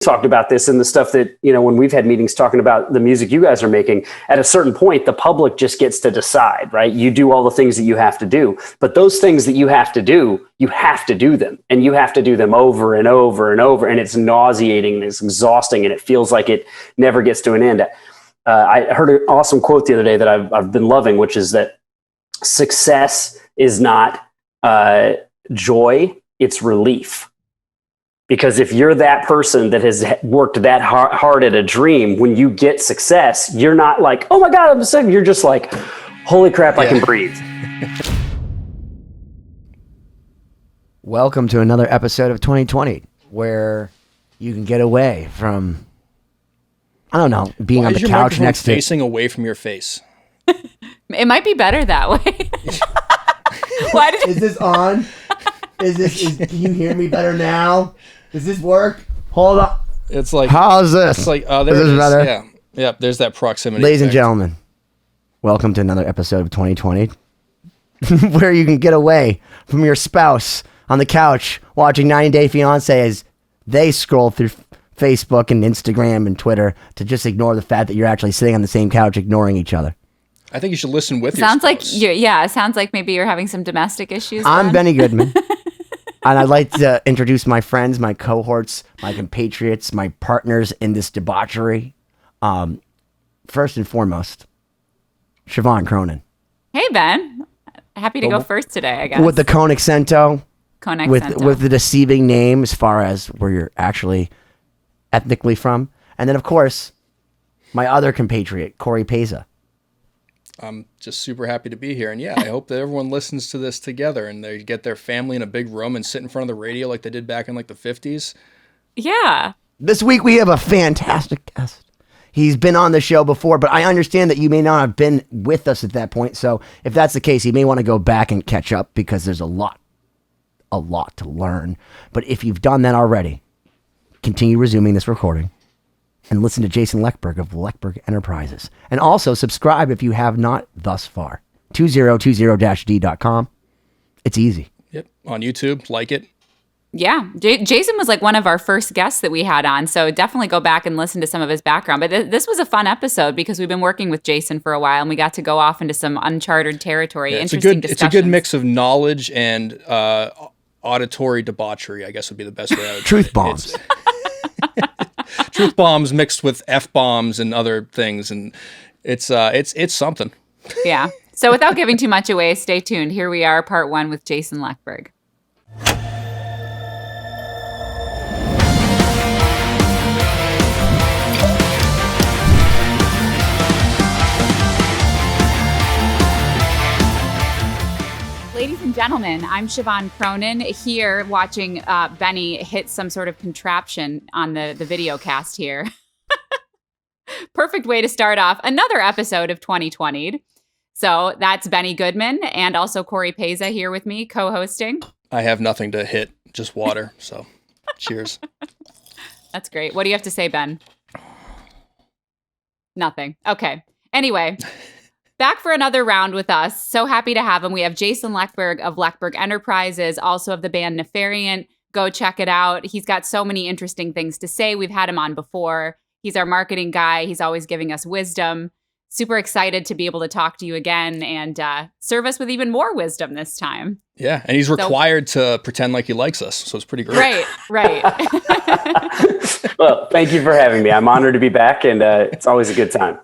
talked about this and the stuff that, when we've had meetings talking about the music you guys are making, at a certain point, the public just gets to decide, right? You do all the things that you have to do, but those things that you have to do them, and you have to do them over and over and over. And it's nauseating and it's exhausting and it feels like it never gets to an end. I heard an awesome quote the other day that I've been loving, which is that success is not joy, it's relief. Because if you're that person that has worked that hard at a dream, when you get success, you're not like, oh my God, I'm sick. You're just like, holy crap, I can breathe. Welcome to another episode of 2020, where you can get away from, I don't know, being on the couch next to... facing away from your face? It might be better that way. Why did Is this on? Can you hear me better now? Does this work? Hold on. It's like, how's this? It's like, oh, there it is. Better? Yeah. There's that proximity. Ladies and gentlemen, welcome to another episode of 2020, where you can get away from your spouse on the couch watching 90 Day Fiancé as they scroll through Facebook and Instagram and Twitter to just ignore the fact that you're actually sitting on the same couch ignoring each other. I think you should listen with sounds your like it sounds like maybe you're having some domestic issues. I'm Benny Goodman. And I'd like to introduce my friends, my cohorts, my compatriots, my partners in this debauchery. First and foremost, Siobhán Cronin. Hey, Ben. Happy to go first today, I guess. With the Connexento. Connexento. With the deceiving name as far as where you're actually ethnically from. And then, of course, my other compatriot, Cory Peza. I'm just super happy to be here. And I hope that everyone listens to this together and they get their family in a big room and sit in front of the radio like they did back in like the 50s. Yeah. This week we have a fantastic guest. He's been on the show before, but I understand that you may not have been with us at that point. So if that's the case, you may want to go back and catch up because there's a lot to learn. But if you've done that already, continue resuming this recording and listen to Jason Lekberg of Lekberg Enterprises. And also subscribe if you have not thus far. 2020-d.com. It's easy. Yep. On YouTube, like it. Yeah. Jason was like one of our first guests that we had on. So definitely go back and listen to some of his background. But this was a fun episode because we've been working with Jason for a while and we got to go off into some uncharted territory. Yeah, Interesting discussions. It's a good mix of knowledge and auditory debauchery, I guess would be the best way I would Truth bombs. Truth bombs mixed with F-bombs and other things, and it's something. Yeah. So without giving too much away, stay tuned. Here we are, part 1 with Jason Lekberg. Ladies and gentlemen, I'm Siobhán Cronin here watching Benny hit some sort of contraption on the video cast here. Perfect way to start off another episode of 2020. So that's Benny Goodman and also Cory Peza here with me co-hosting. I have nothing to hit, just water. So cheers. That's great. What do you have to say, Ben? Nothing. Okay. Anyway. Back for another round with us. So happy to have him. We have Jason Lekberg of Lekberg Enterprises, also of the band Nefariant. Go check it out. He's got so many interesting things to say. We've had him on before. He's our marketing guy. He's always giving us wisdom. Super excited to be able to talk to you again and serve us with even more wisdom this time. Yeah, and he's required to pretend like he likes us, so it's pretty great. Right. Well, thank you for having me. I'm honored to be back, and it's always a good time.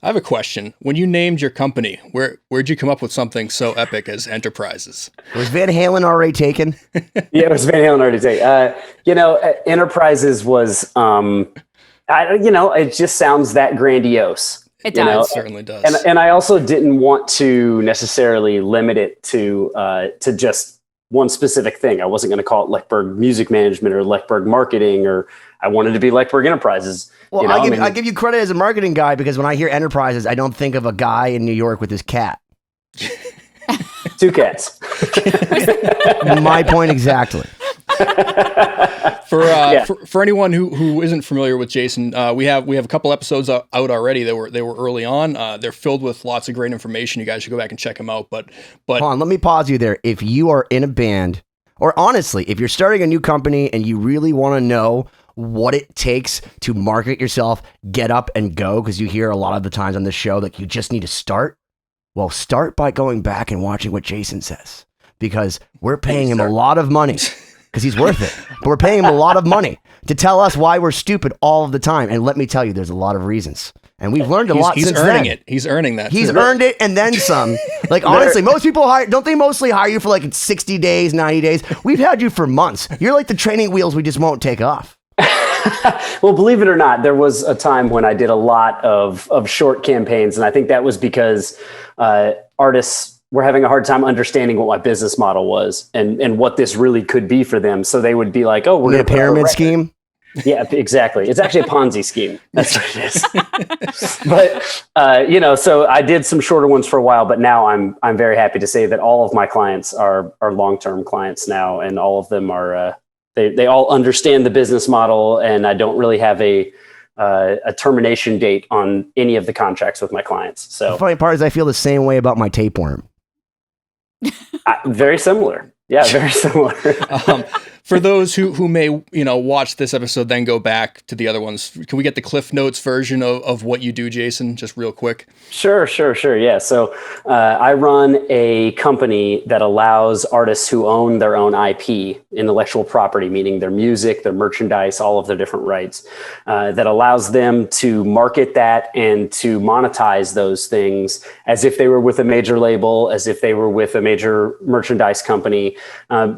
I have a question. When you named your company, where'd you come up with something so epic as Enterprises? Was Van Halen already taken? Yeah, it was Van Halen already taken. Enterprises was, it just sounds that grandiose. It does. It certainly does. And I also didn't want to necessarily limit it to just one specific thing. I wasn't going to call it Leckberg Music Management or Leckberg Marketing, or I wanted to be Lekberg Enterprises. Well, I give you credit as a marketing guy because when I hear Enterprises, I don't think of a guy in New York with his cat. 2 cats. My point exactly. For anyone who isn't familiar with Jason, we have a couple episodes out already. They were early on. They're filled with lots of great information. You guys should go back and check them out. But hold on, let me pause you there. If you are in a band, or honestly, if you're starting a new company and you really want to know what it takes to market yourself, get up and go, because you hear a lot of the times on this show that you just need to start. Well, start by going back and watching what Jason says, because we're paying him a lot of money because he's worth it. But we're paying him a lot of money to tell us why we're stupid all of the time. And let me tell you, there's a lot of reasons. And we've learned a lot since then. He's earning it. He's earning that. He's earned it and then some. Like, honestly, most people don't they mostly hire you for like 60 days, 90 days? We've had you for months. You're like the training wheels we just won't take off. Well, believe it or not, there was a time when I did a lot of short campaigns. And I think that was because artists were having a hard time understanding what my business model was and what this really could be for them. So they would be like, oh, we're going to put a pyramid scheme. Yeah, exactly. It's actually a Ponzi scheme. That's what it is. But, so I did some shorter ones for a while, but now I'm very happy to say that all of my clients are long-term clients now. And all of them are, they all understand the business model, and I don't really have a termination date on any of the contracts with my clients. So the funny part is I feel the same way about my tapeworm. Very similar. Yeah, very similar. For those who may, watch this episode, then go back to the other ones, can we get the Cliff Notes version of what you do, Jason, just real quick? Sure. Yeah. So I run a company that allows artists who own their own IP, intellectual property, meaning their music, their merchandise, all of their different rights, that allows them to market that and to monetize those things as if they were with a major label, as if they were with a major merchandise company,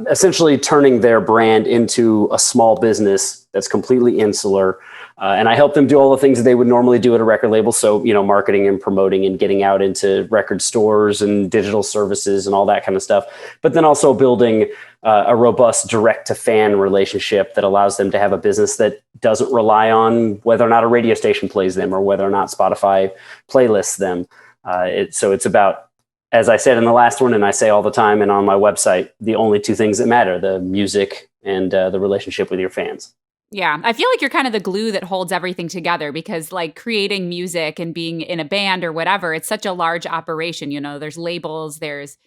essentially turning their brand into a small business that's completely insular. And I help them do all the things that they would normally do at a record label. So, marketing and promoting and getting out into record stores and digital services and all that kind of stuff. But then also building a robust direct to fan relationship that allows them to have a business that doesn't rely on whether or not a radio station plays them or whether or not Spotify playlists them. So it's about, as I said in the last one, and I say all the time and on my website, the only two things that matter, the music and the relationship with your fans. Yeah, I feel like you're kind of the glue that holds everything together, because like creating music and being in a band or whatever, it's such a large operation. There's labels, there's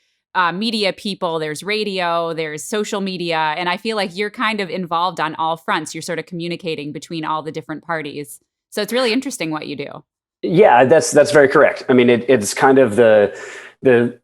media people, there's radio, there's social media. And I feel like you're kind of involved on all fronts. You're sort of communicating between all the different parties. So it's really interesting what you do. Yeah, that's very correct. I mean, it's kind of an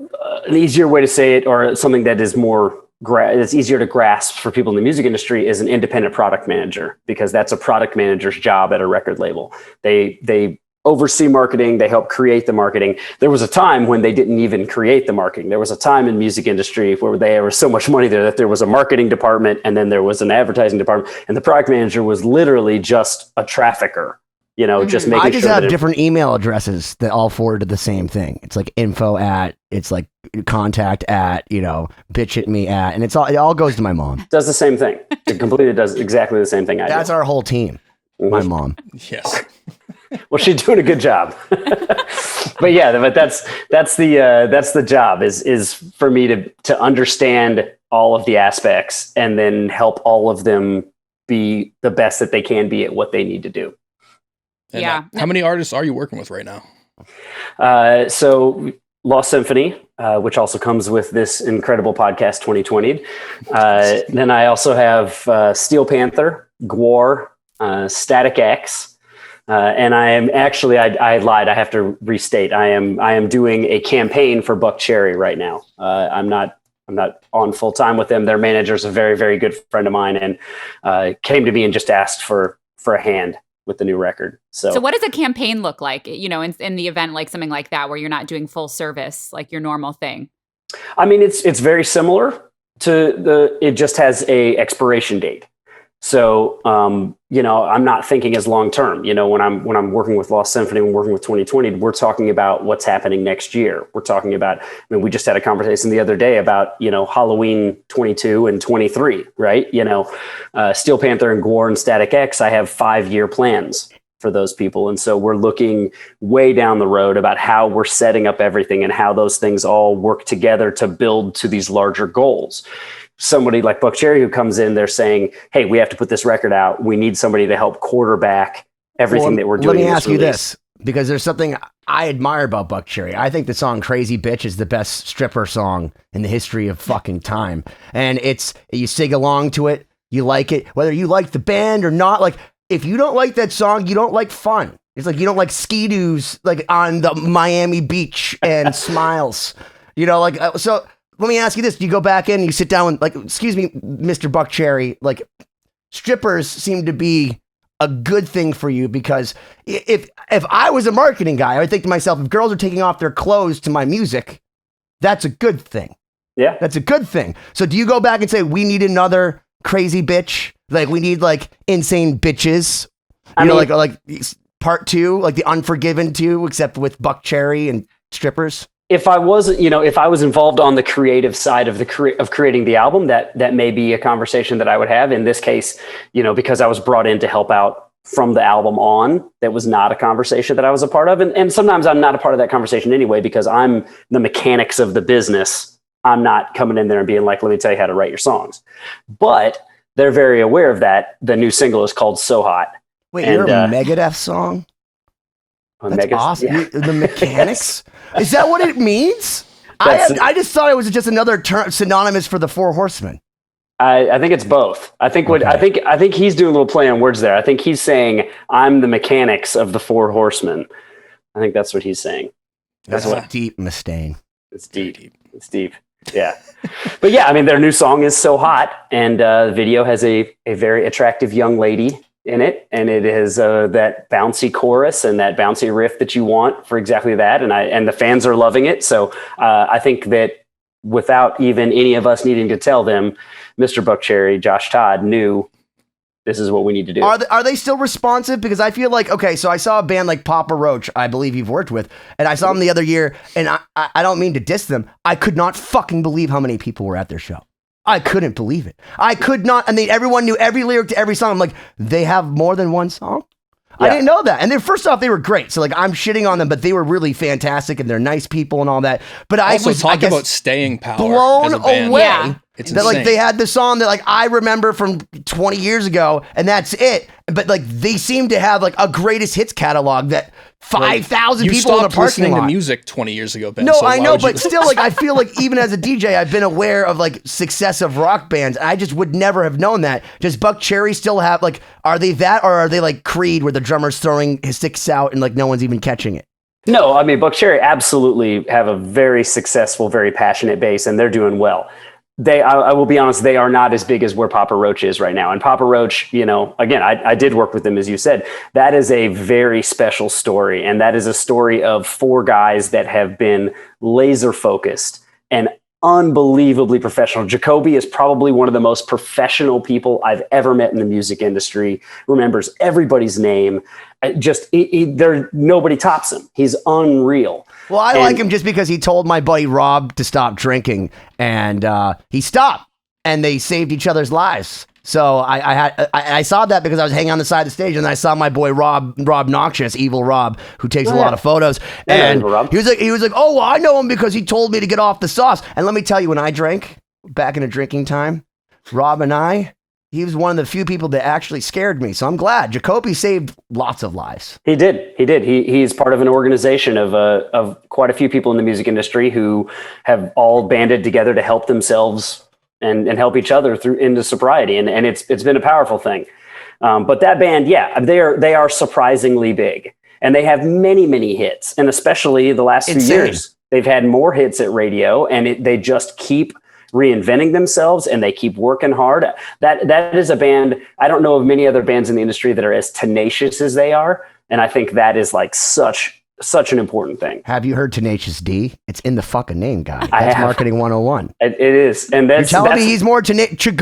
easier way to say it, or something that is more it's easier to grasp for people in the music industry, is an independent product manager, because that's a product manager's job at a record label. They oversee marketing. They help create the marketing. There was a time when they didn't even create the marketing. There was a time in music industry where there was so much money there that there was a marketing department and then there was an advertising department, and the product manager was literally just a trafficker. Just making sure. I just have different email addresses that all forward to the same thing. It's like it's like contact at, bitch at me at, and it all goes to my mom. Does the same thing. It completely does exactly the same thing I do. That's our whole team. My mom. Yes. Well, she's doing a good job. but that's the job is for me to understand all of the aspects and then help all of them be the best that they can be at what they need to do. And, how many artists are you working with right now? So Lost Symphony, which also comes with this incredible podcast 2020. Then I also have Steel Panther, Gwar, Static X. And I am actually, I lied. I have to restate. I am doing a campaign for Buck Cherry right now. I'm not on full time with them. Their manager is a very, very good friend of mine, and came to me and just asked for a hand with the new record. So what does a campaign look like, in the event, like something like that, where you're not doing full service, like your normal thing? I mean, it's very similar to it just has a expiration date. So, I'm not thinking as long term. When I'm working with Lost Symphony, when working with 2020, we're talking about what's happening next year. We're talking about, we just had a conversation the other day about, Halloween 22 and 23, right? Steel Panther and Gwar and Static X, I have 5-year plans for those people. And so we're looking way down the road about how we're setting up everything and how those things all work together to build to these larger goals. Somebody like Buck Cherry who comes in, they're saying, hey, we have to put this record out. We need somebody to help quarterback everything that we're doing. Let me ask you this, because there's something I admire about Buck Cherry. I think the song Crazy Bitch is the best stripper song in the history of fucking time. And you sing along to it. you like it, whether you like the band or not. Like, if you don't like that song, you don't like fun. It's like you don't like ski-doos like on the Miami beach and smiles. You know, like, so let me ask you this. Do you go back in and you sit down and like, excuse me, Mr. Buckcherry, like strippers seem to be a good thing for you, because if I was a marketing guy, I would think to myself, if girls are taking off their clothes to my music, that's a good thing. Yeah. That's a good thing. So do you go back and say, we need another crazy bitch? Like, we need like insane bitches, you know, like part 2, like the Unforgiven 2, except with Buckcherry and strippers. If I was involved on the creative side of of creating the album, that may be a conversation that I would have. In this case, because I was brought in to help out from the album on, that was not a conversation that I was a part of. And sometimes I'm not a part of that conversation anyway, because I'm the mechanics of the business. I'm not coming in there and being like, let me tell you how to write your songs. But they're very aware of that. The new single is called So Hot. Wait, you're a Megadeth song? That's awesome. Yeah. The mechanics? Is that what it means? I just thought it was just another term synonymous for the Four Horsemen. I think it's both. I think I think he's doing a little play on words there. I think he's saying I'm the mechanics of the Four Horsemen. I think that's what he's saying. That's what deep, Mustaine. It's deep. It's deep. Yeah. But yeah, I mean, their new song is So Hot, and the video has a very attractive young lady in it, and it is that bouncy chorus and that bouncy riff that you want for exactly that, and the fans are loving it. So I think that without even any of us needing to tell them, Mr. Buckcherry, Josh Todd knew this is what we need to do. Are they still responsive? Because I feel like, okay, so I saw a band like Papa Roach, I believe you've worked with, and I saw them the other year, and I don't mean to diss them. I could not fucking believe how many people were at their show. I couldn't believe it. I could not. I mean, everyone knew every lyric to every song. I'm like, they have more than one song? Yeah. I didn't know that. And then first off, they were great. So like, I'm shitting on them, but they were really fantastic, and they're nice people and all that. But I was talk about staying power, blown away. Yeah. It's that insane. like they had the song that like I remember from 20 years ago, and that's it. But like they seem to have like a greatest hits catalog that 5,000 people in a parking listening lot. to music 20 years ago, Ben. No, so I know, but you... still, like I feel like even as a DJ, I've been aware of like success of rock bands. I just would never have known that. Does Buckcherry still have like? Are they that, or are they like Creed, where the drummer's throwing his sticks out and like no one's even catching it? No, I mean, Buckcherry absolutely have a very successful, very passionate base, and they're doing well. I will be honest, they are not as big as where Papa Roach is right now. And Papa Roach, again, I did work with them, as you said. That is a very special story. And that is a story of 4 guys that have been laser focused and unbelievably professional. Jacoby is probably one of the most professional people I've ever met in the music industry. Remembers everybody's name. Nobody tops him. He's unreal. Well, I like him just because he told my buddy Rob to stop drinking, and he stopped, and they saved each other's lives. So I saw that because I was hanging on the side of the stage, and I saw my boy Rob Noxious, Evil Rob, who takes a lot of photos, and he was like, oh, well, I know him because he told me to get off the sauce. And let me tell you, when I drank back in a drinking time, Rob and he was one of the few people that actually scared me. So I'm glad Jacoby saved lots of lives. He did. He's part of an organization of quite a few people in the music industry who have all banded together to help themselves and help each other through into sobriety. And it's been a powerful thing. But that band, they are surprisingly big, and they have many, many hits. And especially the last few years, they've had more hits at radio, and they just keep reinventing themselves, and they keep working hard. That is a band. I don't know of many other bands in the industry that are as tenacious as they are. And I think that is like such an important thing. Have you heard Tenacious D? It's in the fucking name, guy. That's marketing 101. It is. And that's, you're telling me he's more Jacoby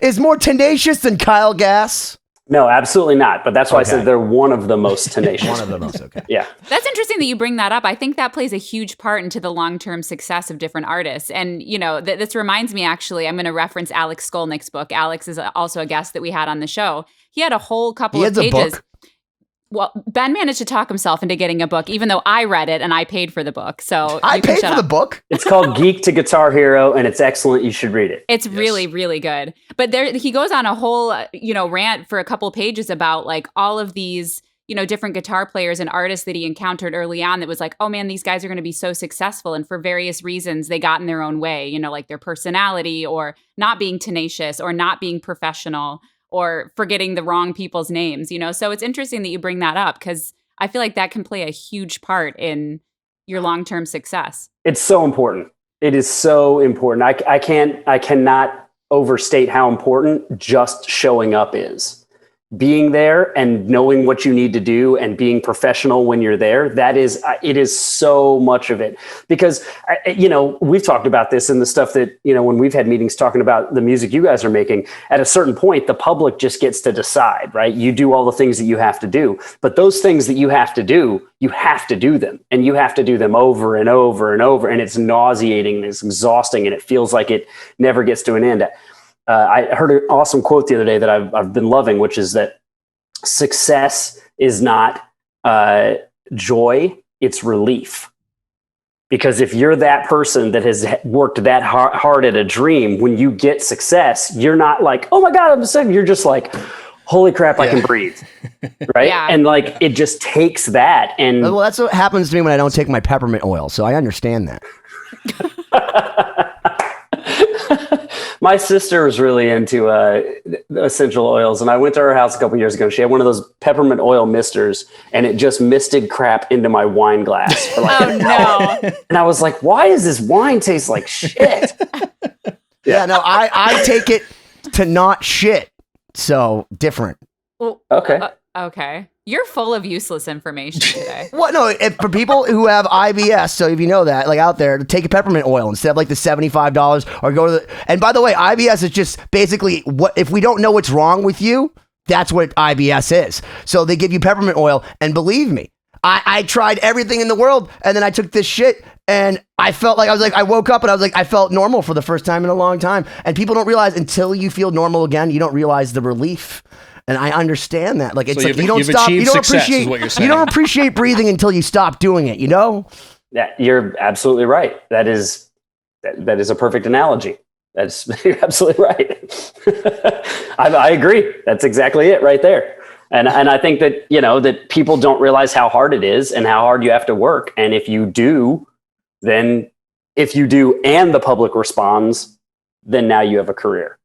is more tenacious than Kyle Gass? No, absolutely not. But that's why I said they're one of the most tenacious. One of the most, okay. Yeah. That's interesting that you bring that up. I think that plays a huge part into the long-term success of different artists. And, this reminds me, actually, I'm going to reference Alex Skolnick's book. Alex is also a guest that we had on the show. He had a whole couple of pages. Book? Well, Ben managed to talk himself into getting a book, even though I read it and I paid for the book. So I paid for the book. It's called Geek to Guitar Hero, and it's excellent. You should read it. It's really, really good. But he goes on a whole, rant for a couple pages about like all of these, different guitar players and artists that he encountered early on that was like, oh man, these guys are going to be so successful. And for various reasons, they got in their own way, like their personality or not being tenacious or not being professional or forgetting the wrong people's names, So it's interesting that you bring that up because I feel like that can play a huge part in your long-term success. It's so important. It is so important. I cannot overstate how important just showing up is. Being there and knowing what you need to do and being professional when you're there, it is so much of it. Because, we've talked about this in the stuff that, when we've had meetings talking about the music you guys are making, at a certain point, the public just gets to decide, right? You do all the things that you have to do, but those things that you have to do them, and you have to do them over and over and over. And it's nauseating and it's exhausting and it feels like it never gets to an end. I heard an awesome quote the other day that I've been loving, which is that success is not joy, it's relief. Because if you're that person that has worked that hard at a dream, when you get success, you're not like, oh my God, I'm sick. You're just like, holy crap, I can breathe. Right. Yeah. And like, it just takes that. And well, that's what happens to me when I don't take my peppermint oil. So I understand that. My sister was really into essential oils, and I went to her house a couple years ago. She had one of those peppermint oil misters, and it just misted crap into my wine glass for like an hour. And I was like, why does this wine taste like shit? Yeah, no, I take it to not shit. So different. Well, okay. Okay. You're full of useless information today. What? No, for people who have IBS, so if you know that, like out there, take a peppermint oil instead of like the $75 or go to the, and by the way, IBS is just basically what, if we don't know what's wrong with you, that's what IBS is. So they give you peppermint oil, and believe me, I tried everything in the world, and then I took this shit, and I felt like, I woke up and I was like, I felt normal for the first time in a long time. And people don't realize until you feel normal again, you don't realize the relief. And I understand that. Like, it's so like you don't stop. You don't appreciate. You don't appreciate breathing until you stop doing it. Yeah, you're absolutely right. That is a perfect analogy. You're absolutely right. I agree. That's exactly it right there. And I think that that people don't realize how hard it is and how hard you have to work. And if you do, and the public responds, then now you have a career.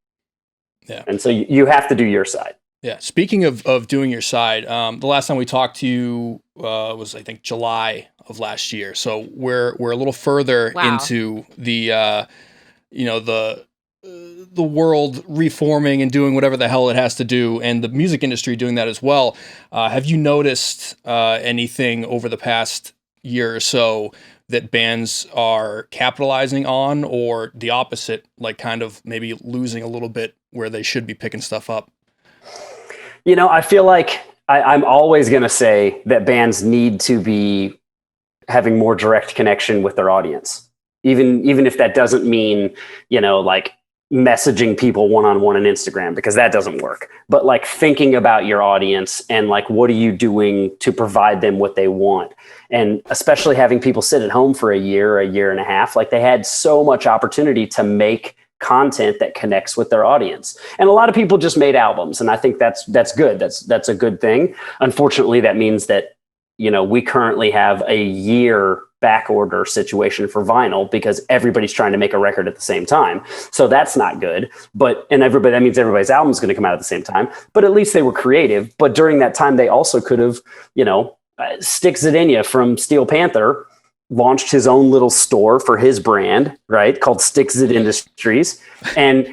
Yeah. And so you have to do your side. Yeah. Speaking of doing your side, the last time we talked to you was, I think, July of last year. So we're a little further into the world reforming and doing whatever the hell it has to do, and the music industry doing that as well. Have you noticed anything over the past year or so that bands are capitalizing on, or the opposite, like kind of maybe losing a little bit where they should be picking stuff up? I feel like I'm always going to say that bands need to be having more direct connection with their audience, even if that doesn't mean, like messaging people one-on-one on Instagram, because that doesn't work. But like thinking about your audience and like, what are you doing to provide them what they want? And especially having people sit at home for a year and a half, like they had so much opportunity to make content that connects with their audience. And a lot of people just made albums. And I think that's good. That's a good thing. Unfortunately, that means that, we currently have a year back order situation for vinyl because everybody's trying to make a record at the same time. So that's not good. That means everybody's album is going to come out at the same time, but at least they were creative. But during that time, they also could have, Stick Zidania from Steel Panther launched his own little store for his brand, right? Called Stick Zid Industries. And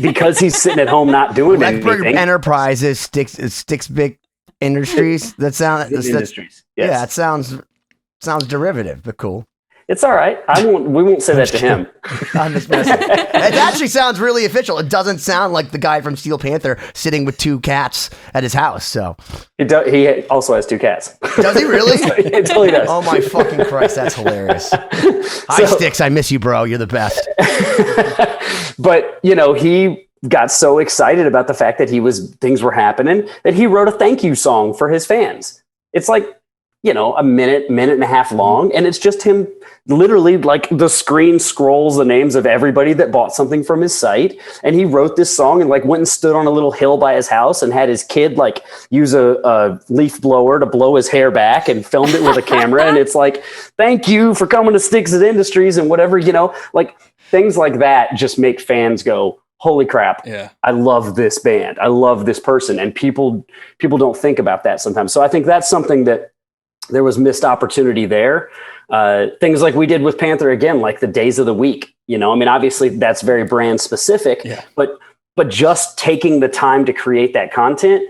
because he's sitting at home not doing anything. Lekberg Enterprises, Sticks Big Industries. Industries. Yes. Yeah, it sounds derivative, but cool. It's all right. We won't say that to him. I'm just messing. It actually sounds really official. It doesn't sound like the guy from Steel Panther sitting with two cats at his house. So he also has two cats. Does he really? It totally does. Oh my fucking Christ, that's hilarious. Hi, Sticks. I miss you, bro. You're the best. But he got so excited about the fact that things were happening that he wrote a thank you song for his fans. It's like, a minute and a half long. And it's just him literally, like, the screen scrolls the names of everybody that bought something from his site. And he wrote this song and like went and stood on a little hill by his house and had his kid like use a leaf blower to blow his hair back and filmed it with a camera. And it's like, thank you for coming to Sticks at Industries and whatever, like things like that just make fans go, holy crap. Yeah. I love this band. I love this person. And people don't think about that sometimes. So I think that's something that there was missed opportunity there. Things like we did with Panther again, like the days of the week, obviously that's very brand specific, but just taking the time to create that content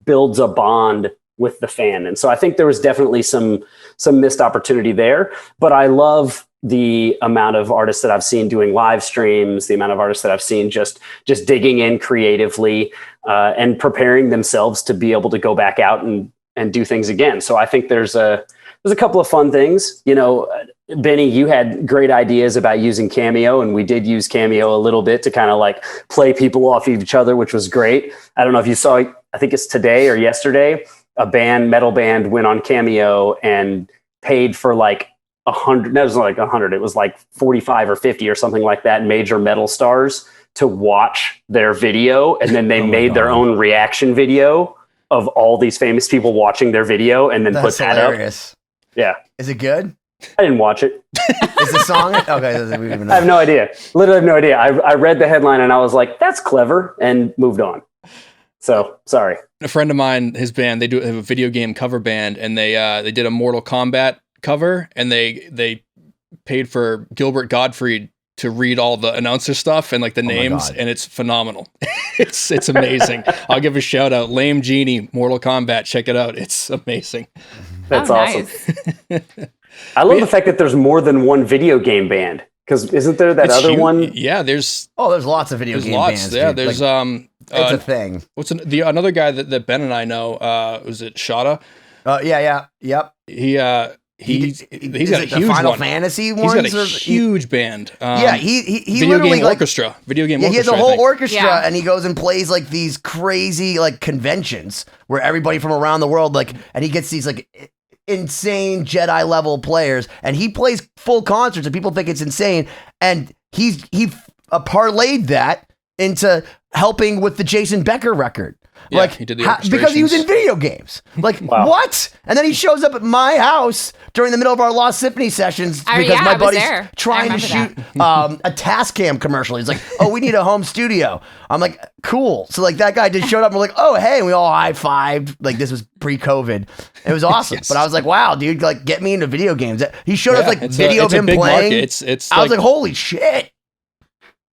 builds a bond with the fan. And so I think there was definitely some missed opportunity there, but I love the amount of artists that I've seen doing live streams, the amount of artists that I've seen just digging in creatively and preparing themselves to be able to go back out and do things again. So I think there's a couple of fun things. Benny, you had great ideas about using Cameo, and we did use Cameo a little bit to kind of like play people off each other, which was great. I don't know if you saw, I think it's today or yesterday, a metal band went on Cameo and paid for like 100, no, it was like 100, it was like 45 or 50 or something like that, major metal stars to watch their video. And then they made their own reaction video of all these famous people watching their video and then put that hilarious. Up. Yeah. Is it good? I didn't watch it. Is the song? Okay. I have no idea. Literally have no idea. I read the headline and I was like, that's clever, and moved on. So sorry. A friend of mine, his band, they have a video game cover band, and they did a Mortal Kombat cover, and they paid for Gilbert Gottfried to read all the announcer stuff and like the names, and it's phenomenal. it's amazing. I'll give a shout out. Lame Genie, Mortal Kombat. Check it out. It's amazing. That's awesome. Nice. I love the fact that there's more than one video game band, because isn't there that other one? Yeah, there's lots of video game bands. Yeah, there's it's a thing. What's another guy that Ben and I know? Was it Shada? Yep. He's got a huge Final one. Fantasy ones. He's got a huge band. He video literally game orchestra. Video game orchestra. He has a whole orchestra, and he goes and plays like these crazy like conventions where everybody from around the world and he gets these like insane Jedi level players, and he plays full concerts, and people think it's insane. And he parlayed that into helping with the Jason Becker record. Yeah, he did the because he was in video games. Like, what? And then he shows up at my house during the middle of our Lost Symphony sessions because my buddy's trying to shoot a Tascam commercial. He's like, oh, we need a home studio. I'm like, cool. So like that guy just showed up and we're like, oh, hey, and we all high-fived. Like this was pre-COVID. It was awesome. Yes. But I was like, wow, dude, like get me into video games. He showed us like video of him playing. It's I was like, holy shit.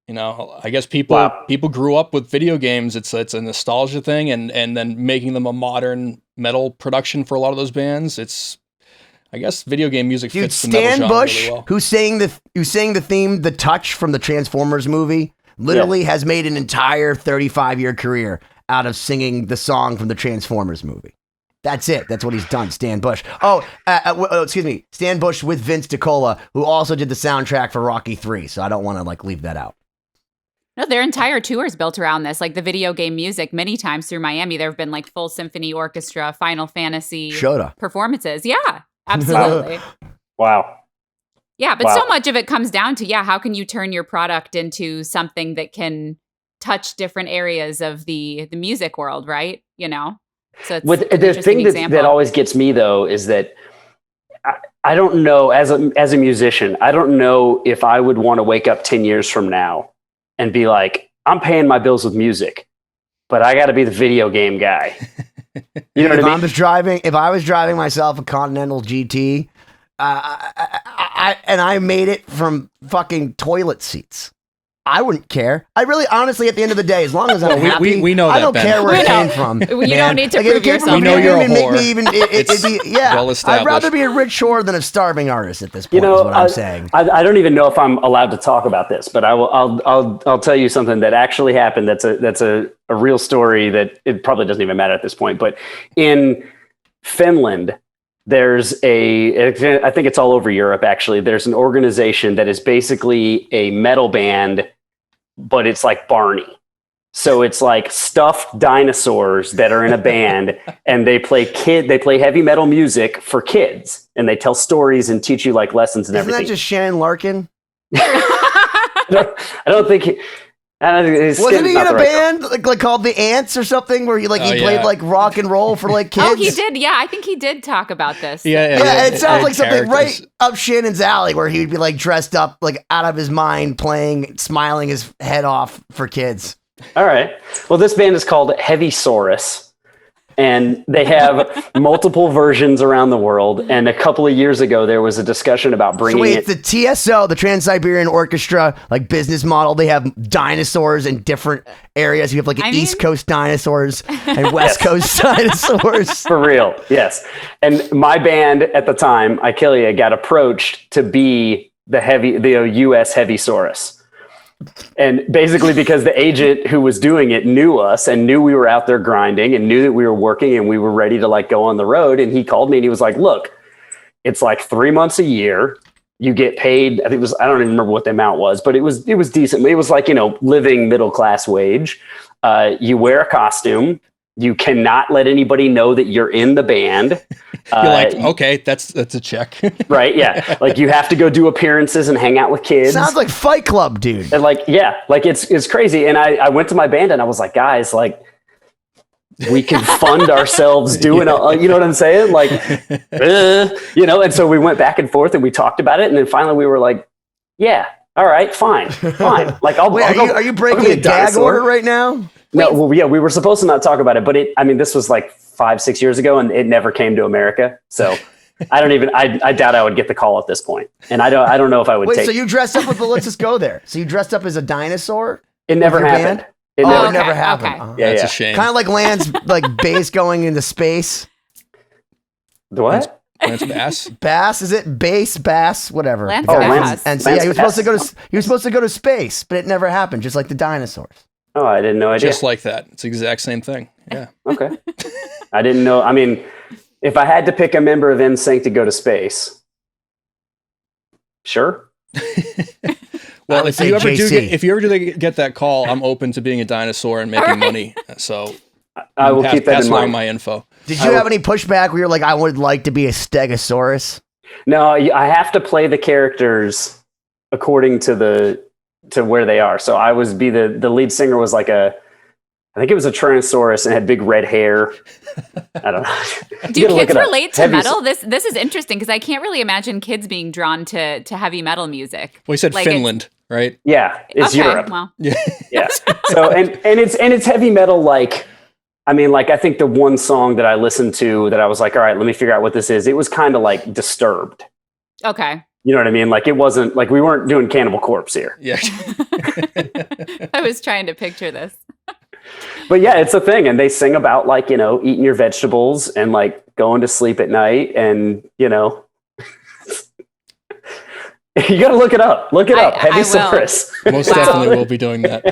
I guess people grew up with video games. It's a nostalgia thing, and then making them a modern metal production for a lot of those bands. I guess video game music fits the metal genre really well. who sang the theme, The Touch from the Transformers movie, literally has made an entire 35-year career out of singing the song from the Transformers movie. That's it. That's what he's done. Stan Bush. Excuse me. Stan Bush with Vince DiCola, who also did the soundtrack for Rocky 3. So I don't want to leave that out. No, their entire tour is built around this, like the video game music. Many times through Miami, there have been like full symphony orchestra, Final Fantasy performances. Yeah, absolutely. Wow. Yeah, but so much of it comes down to, how can you turn your product into something that can touch different areas of the music world, right? So it's the thing that always gets me though is that I don't know, as a musician, I don't know if I would want to wake up 10 years from now and be like, I'm paying my bills with music, but I got to be the video game guy. You know what I mean? If I was driving myself a Continental GT, and I made it from fucking toilet seats, I wouldn't care. I really, honestly, at the end of the day, as long as I'm happy, we know that, I don't care where it came from. You don't need to prove yourself. We know you're a whore. Well established. I'd rather be a rich whore than a starving artist at this point, is what I'm saying. I don't even know if I'm allowed to talk about this, but I'll tell you something that actually happened. That's a real story that it probably doesn't even matter at this point. But in Finland, there's I think it's all over Europe, actually. There's an organization that is basically a metal band, but it's like Barney. So it's like stuffed dinosaurs that are in a band, and they play heavy metal music for kids, and they tell stories and teach you like lessons and Isn't everything. that just Shannon Larkin? I don't think Wasn't he in a band like called the Ants or something where he played like rock and roll for like kids? Oh, he did. Yeah, I think he did talk about this. Yeah, it sounds like something right up Shannon's alley where he would be like dressed up like out of his mind playing, smiling his head off for kids. All right. Well, this band is called Heavysaurus. And they have multiple versions around the world. And a couple of years ago, there was a discussion about bringing it. The TSO, the Trans-Siberian Orchestra, like business model. They have dinosaurs in different areas. You have like East Coast dinosaurs and West Coast dinosaurs. For real, yes. And my band at the time, Ikilia, got approached to be the U.S. Heavysaurus. And basically because the agent who was doing it knew us and knew we were out there grinding and knew that we were working and we were ready to like go on the road. And he called me and he was like, look, it's like 3 months a year. You get paid. I don't even remember what the amount was, but it was decent. It was like, living middle-class wage. You wear a costume. You cannot let anybody know that you're in the band. You're like, okay, that's a check. Right, yeah. Like you have to go do appearances and hang out with kids. Sounds like Fight Club, dude. And it's crazy. And I went to my band and I was like, guys, like we can fund ourselves doing you know what I'm saying? Like, and so we went back and forth and we talked about it. And then finally we were like, yeah, all right, fine. Like are you breaking a gag order right now? No, well, yeah, we were supposed to not talk about it, but this was like 5-6 years ago and it never came to America. So I doubt I would get the call at this point. And I don't know if I would take. So you dressed up let's just go there. So you dressed up as a dinosaur? It never happened. Band? It never happened. Okay. Uh-huh. Yeah, That's a shame. Kind of like Lance, like bass going into space. The what? Lance Bass? Bass, is it bass, whatever. Lance Bass. And so he was supposed to go to space, but it never happened, just like the dinosaurs. Oh, I didn't know. Just like that. It's the exact same thing. Yeah. Okay. I didn't know. I mean, if I had to pick a member of NSYNC to go to space, sure. Well, if you ever do get that call, I'm open to being a dinosaur and making money. So I will keep that in mind. My info. Did you have any pushback where you're like, I would like to be a Stegosaurus? No, I have to play the characters according to where they are. So I was the lead singer was like I think it was a Tyrannosaurus and had big red hair. I don't know. Do kids relate to metal? This is interesting because I can't really imagine kids being drawn to heavy metal music. Well, you said like Finland, right? Yeah, it's Europe. Well. Yeah. So and it's heavy metal. Like, I mean, like I think the one song that I listened to that I was like, all right, let me figure out what this is. It was kind of like Disturbed. Okay. You know what I mean? Like it wasn't like we weren't doing Cannibal Corpse here. Yeah. I was trying to picture this. But yeah, it's a thing. And they sing about like, eating your vegetables and like going to sleep at night and, you got to look it up. Look it up. Heavysaurus. Most definitely will be doing that.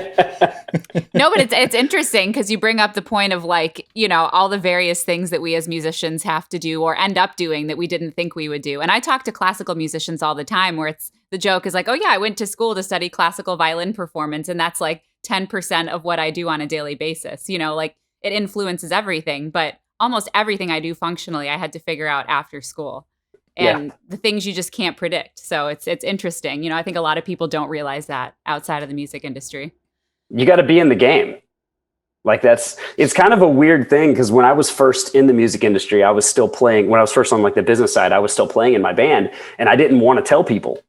No, but it's interesting because you bring up the point of like, all the various things that we as musicians have to do or end up doing that we didn't think we would do. And I talk to classical musicians all the time where the joke is like, oh yeah, I went to school to study classical violin performance. And that's like 10% of what I do on a daily basis. Like it influences everything, but almost everything I do functionally, I had to figure out after school. And the things you just can't predict. So it's interesting. I think a lot of people don't realize that outside of the music industry. You got to be in the game. Like it's kind of a weird thing because when I was first in the music industry, I was still playing. When I was first on like the business side, I was still playing in my band and I didn't want to tell people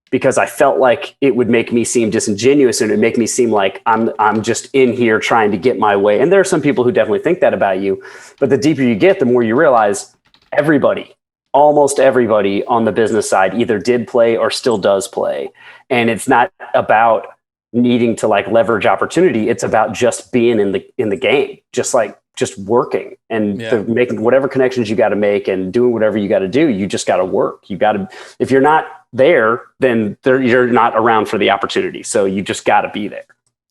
because I felt like it would make me seem disingenuous and it would make me seem like I'm just in here trying to get my way. And there are some people who definitely think that about you, but the deeper you get, the more you realize almost everybody on the business side either did play or still does play. And it's not about needing to like leverage opportunity. It's about just being in the game, just working and making whatever connections you got to make and doing whatever you got to do. You just got to work. You got to, if you're not there, then you're not around for the opportunity. So you just got to be there.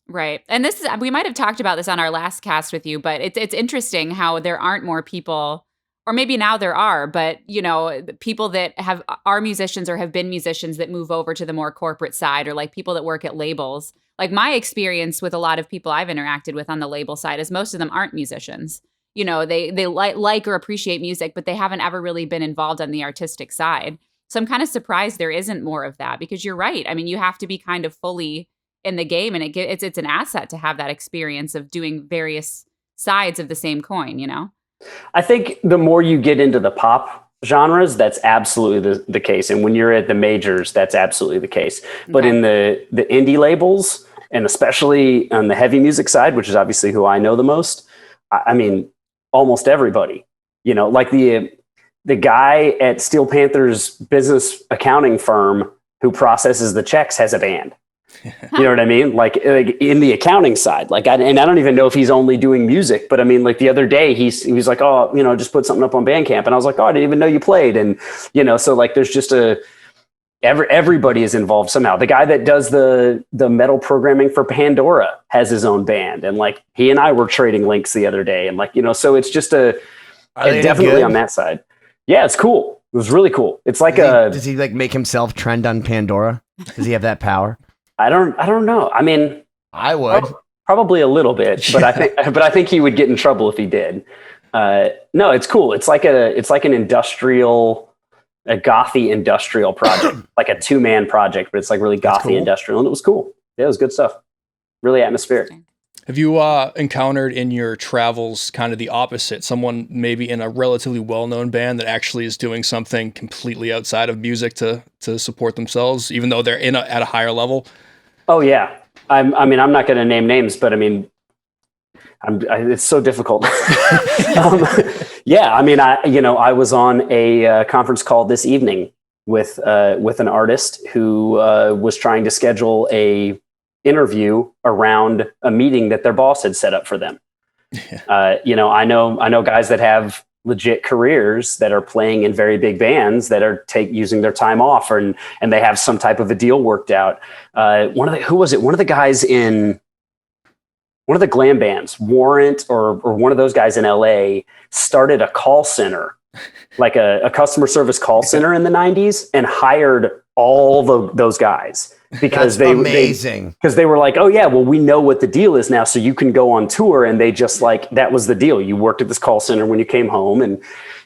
Right. And we might have talked about this on our last cast with you, but it's interesting how there aren't more people. Or maybe now there are, but, people that are musicians or have been musicians that move over to the more corporate side or like people that work at labels. Like my experience with a lot of people I've interacted with on the label side is most of them aren't musicians. You know, they like or appreciate music, but they haven't ever really been involved on the artistic side. So I'm kind of surprised there isn't more of that, because you're right. I mean, you have to be kind of fully in the game, and it's an asset to have that experience of doing various sides of the same coin, you know? I think the more you get into the pop genres, that's absolutely the case. And when you're at the majors, that's absolutely the case. But in the indie labels, and especially on the heavy music side, which is obviously who I know the most, I mean, almost everybody, you know, like the guy at Steel Panther's business accounting firm who processes the checks has a band. You know what I mean? Like in the accounting side, like, and I don't even know if he's only doing music, but I mean, like the other day he was like, oh, you know, just put something up on Bandcamp. And I was like, oh, I didn't even know you played. And, you know, so like, there's just everybody is involved somehow. The guy that does the metal programming for Pandora has his own band. And like, he and I were trading links the other day, and like, you know, so it's just definitely on that side. Yeah, it's cool. It was really cool. It's like does he like make himself trend on Pandora? Does he have that power? I don't know. I mean, I would probably a little bit, but I think he would get in trouble if he did. No, it's cool. It's like an industrial, a gothy industrial project, like a 2-man project, but it's like really gothy industrial, and it was cool. Yeah, it was good stuff. Really atmospheric. Have you encountered in your travels kind of the opposite? Someone maybe in a relatively well-known band that actually is doing something completely outside of music to support themselves, even though they're at a higher level? Oh yeah. I mean, I'm not going to name names, but I mean, it's so difficult. Yeah. I mean, I was on a conference call this evening with an artist who was trying to schedule a interview around a meeting that their boss had set up for them. You know, I know guys that have legit careers that are playing in very big bands that are using their time off, and they have some type of a deal worked out. One of the guys in one of the glam bands, Warrant, or one of those guys in LA, started a call center, like a customer service call center in the 90s, and hired all those guys. Because because they were like, oh yeah, well, we know what the deal is now, so you can go on tour. And they just like, that was the deal. You worked at this call center when you came home, and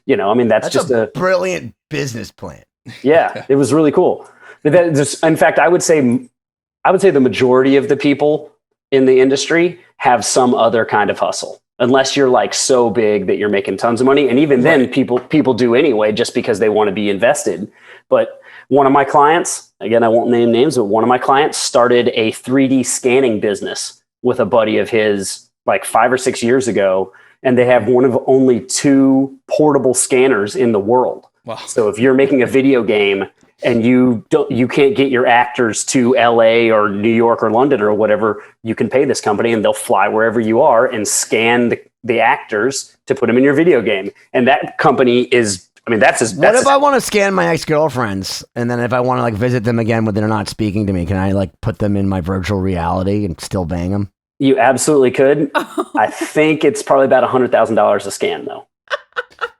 you know, I mean, that's just a brilliant business plan. Yeah, it was really cool. But in fact, I would say the majority of the people in the industry have some other kind of hustle, unless you're like so big that you're making tons of money. And even then, people do anyway, just because they want to be invested. But one of my clients, again, I won't name names, but one of my clients started a 3D scanning business with a buddy of his like 5 or 6 years ago. And they have one of only 2 portable scanners in the world. Wow. So if you're making a video game and you can't get your actors to LA or New York or London or whatever, you can pay this company and they'll fly wherever you are and scan the actors to put them in your video game. And that company is, I mean, what if I want to scan my ex-girlfriends, and then if I want to like visit them again when they're not speaking to me, can I like put them in my virtual reality and still bang them? You absolutely could. I think it's probably about $100,000 a scan, though.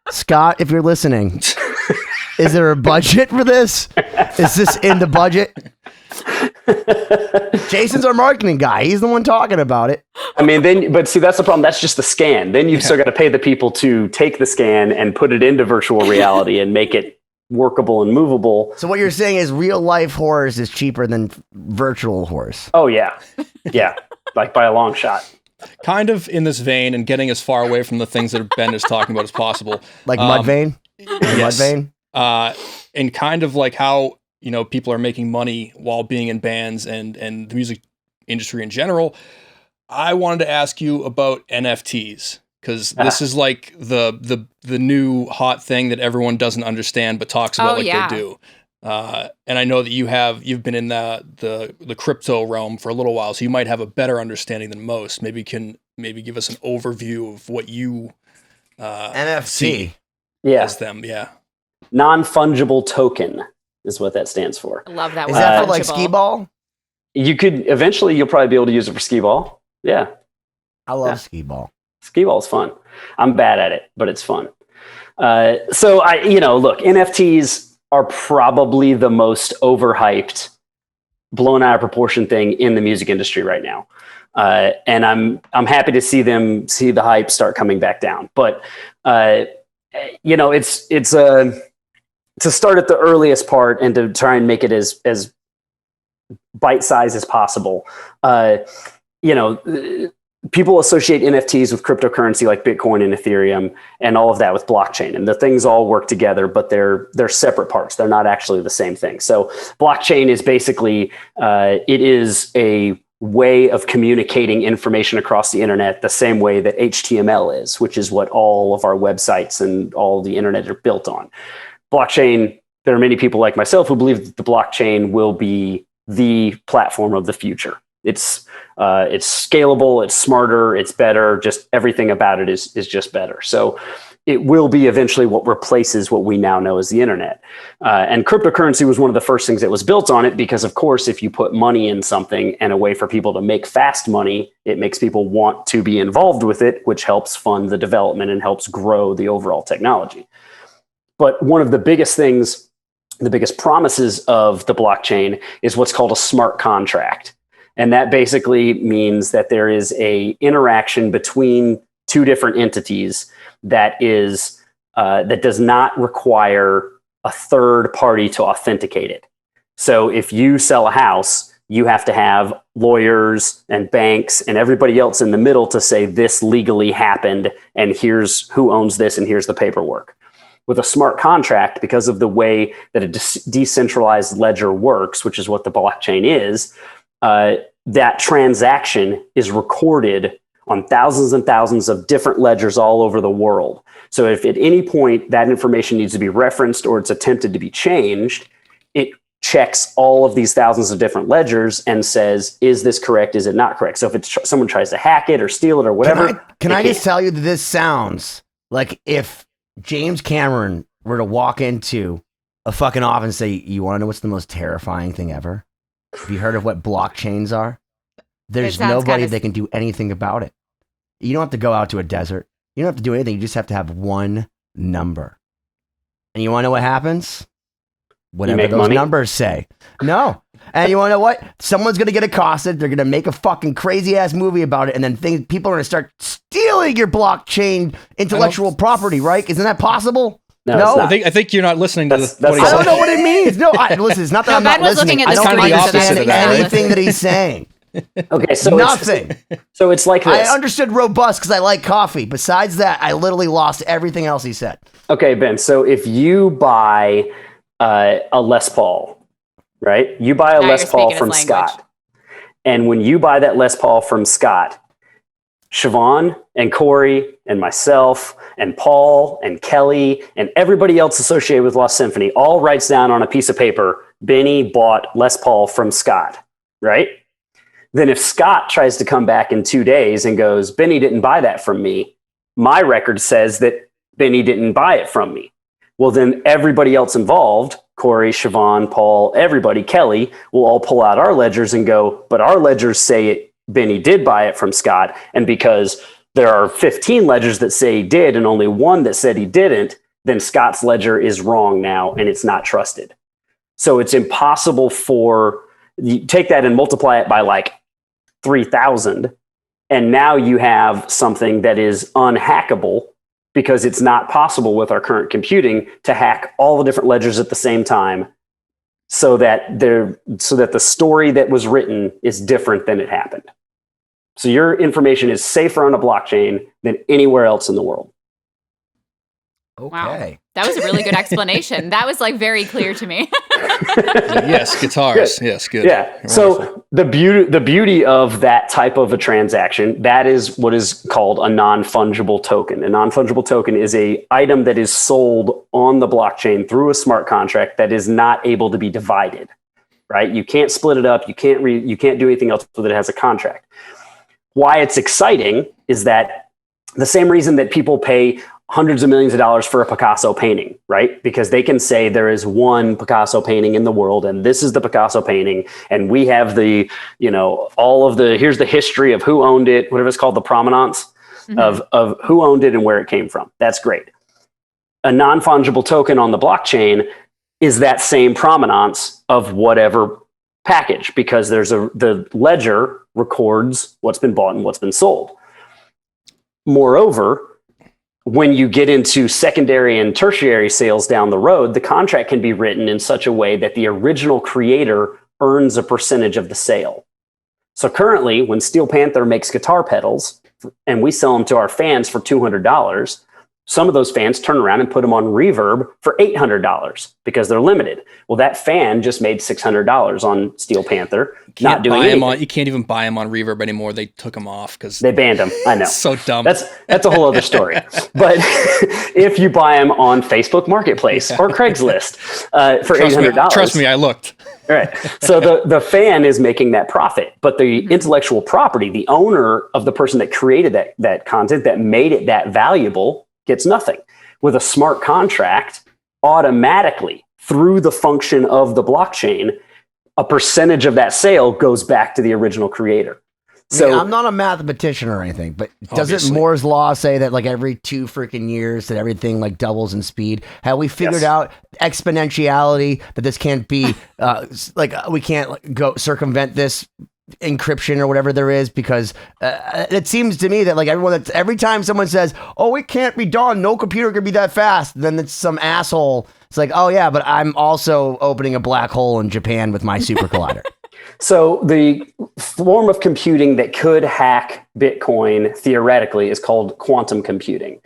Scott, if you're listening, is there a budget for this? Is this in the budget? Jason's our marketing guy. He's the one talking about it. I mean, but see, that's the problem. That's just the scan. Then you've still got to pay the people to take the scan and put it into virtual reality and make it workable and movable. So what you're saying is real life horse is cheaper than virtual horse. Oh yeah. Yeah. Like by a long shot. Kind of in this vein, and getting as far away from the things that Ben is talking about as possible. Like Mudvayne? Yes. Mudvayne? And kind of like how, you know, people are making money while being in bands and the music industry in general. I wanted to ask you about NFTs, because this is like the new hot thing that everyone doesn't understand but talks about they do. And I know that you've been in the crypto realm for a little while, so you might have a better understanding than most. Maybe give us an overview of what you NFT see as them. Yeah, non-fungible token is what that stands for. I love that. Is that for like skee ball? You'll probably be able to use it for skee ball. Yeah, I love skee ball. Skee ball is fun. I'm bad at it, but it's fun. So look, NFTs are probably the most overhyped blown out of proportion thing in the music industry right now. And I'm happy to see the hype start coming back down. But it's to start at the earliest part and to try and make it as bite-sized as possible. People associate NFTs with cryptocurrency like Bitcoin and Ethereum and all of that with blockchain. And the things all work together, but they're separate parts. They're not actually the same thing. So blockchain is basically, it is a way of communicating information across the internet the same way that HTML is, which is what all of our websites and all the internet are built on. Blockchain, there are many people like myself who believe that the blockchain will be the platform of the future. It's scalable, it's smarter, it's better. Just everything about it is just better. So it will be eventually what replaces what we now know as the internet. And cryptocurrency was one of the first things that was built on it because, of course, if you put money in something and a way for people to make fast money, it makes people want to be involved with it, which helps fund the development and helps grow the overall technology. But one of the biggest things, the biggest promises of the blockchain is what's called a smart contract. And that basically means that there is a interaction between two different entities that does not require a third party to authenticate it. So if you sell a house, you have to have lawyers and banks and everybody else in the middle to say this legally happened and here's who owns this and here's the paperwork. With a smart contract, because of the way that a decentralized ledger works, which is what the blockchain is, that transaction is recorded on thousands and thousands of different ledgers all over the world. So if at any point that information needs to be referenced or it's attempted to be changed, it checks all of these thousands of different ledgers and says, is this correct? Is it not correct? So if someone tries to hack it or steal it or whatever. Can I just tell you that this sounds like if James Cameron were to walk into a fucking office and say, you want to know what's the most terrifying thing ever? Have you heard of what blockchains are? There's nobody that can do anything about it. You don't have to go out to a desert. You don't have to do anything. You just have to have one number. And you want to know what happens? Whatever those numbers say. No. And you want to know what? Someone's going to get accosted. They're going to make a fucking crazy ass movie about it. And then people are going to start stealing your blockchain intellectual property, right? Isn't that possible? No. I think you're not listening to what I don't know what it means. No, listen, it's not that I'm not listening. I don't understand anything that he's saying. Okay, so nothing. So it's like this. I understood robust because I like coffee. Besides that, I literally lost everything else he said. Okay, Ben. So if you buy a Les Paul, right? You buy a Les Paul from Scott, and when you buy that Les Paul from Scott, Siobhán and Cory and myself and Paul and Kelly and everybody else associated with Lost Symphony all writes down on a piece of paper, Benny bought Les Paul from Scott, right? Then if Scott tries to come back in 2 days and goes, Benny didn't buy that from me, my record says that Benny didn't buy it from me. Well, then everybody else involved, Cory, Siobhán, Paul, everybody, Kelly, will all pull out our ledgers and go, but our ledgers say Benny did buy it from Scott. And because there are 15 ledgers that say he did and only one that said he didn't, then Scott's ledger is wrong now and it's not trusted. So it's impossible you take that and multiply it by like 3,000. And now you have something that is unhackable because it's not possible with our current computing to hack all the different ledgers at the same time so that the story that was written is different than it happened. So your information is safer on a blockchain than anywhere else in the world. Okay. Wow. That was a really good explanation. That was like very clear to me. Yes, guitars. Good. Yes, good. Yeah. So the beauty of that type of a transaction, that is what is called a non-fungible token. A non-fungible token is a item that is sold on the blockchain through a smart contract that is not able to be divided. Right? You can't split it up. You can't do anything else with it. It has a contract. Why it's exciting is that the same reason that people pay hundreds of millions of dollars for a Picasso painting, right? Because they can say there is one Picasso painting in the world and this is the Picasso painting. And we have here's the history of who owned it, whatever it's called, the provenance of who owned it and where it came from. That's great. A non-fungible token on the blockchain is that same provenance of whatever package because the ledger records what's been bought and what's been sold. Moreover, when you get into secondary and tertiary sales down the road, the contract can be written in such a way that the original creator earns a percentage of the sale. So currently, when Steel Panther makes guitar pedals and we sell them to our fans for $200, some of those fans turn around and put them on Reverb for $800 because they're limited. Well, that fan just made $600 on Steel Panther, not doing anything. You can't even buy them on Reverb anymore. They took them off because they banned them. I know. So dumb. That's a whole other story. But if you buy them on Facebook Marketplace or Craigslist for $800, trust me, I looked. Right. So the fan is making that profit, but the intellectual property, the owner of the person that created that content, that made it that valuable, gets nothing. With a smart contract, automatically through the function of the blockchain, a percentage of that sale goes back to the original creator. So I'm not a mathematician or anything, but doesn't Moore's law say that like every 2 freaking years that everything like doubles in speed? Have we figured out exponentiality, that this can't be we can't go circumvent this encryption or whatever there is, because it seems to me that like every time someone says, oh, it can't be done, no computer can be that fast, then it's some asshole. It's like, oh yeah, but I'm also opening a black hole in Japan with my super collider. So the form of computing that could hack Bitcoin theoretically is called quantum computing.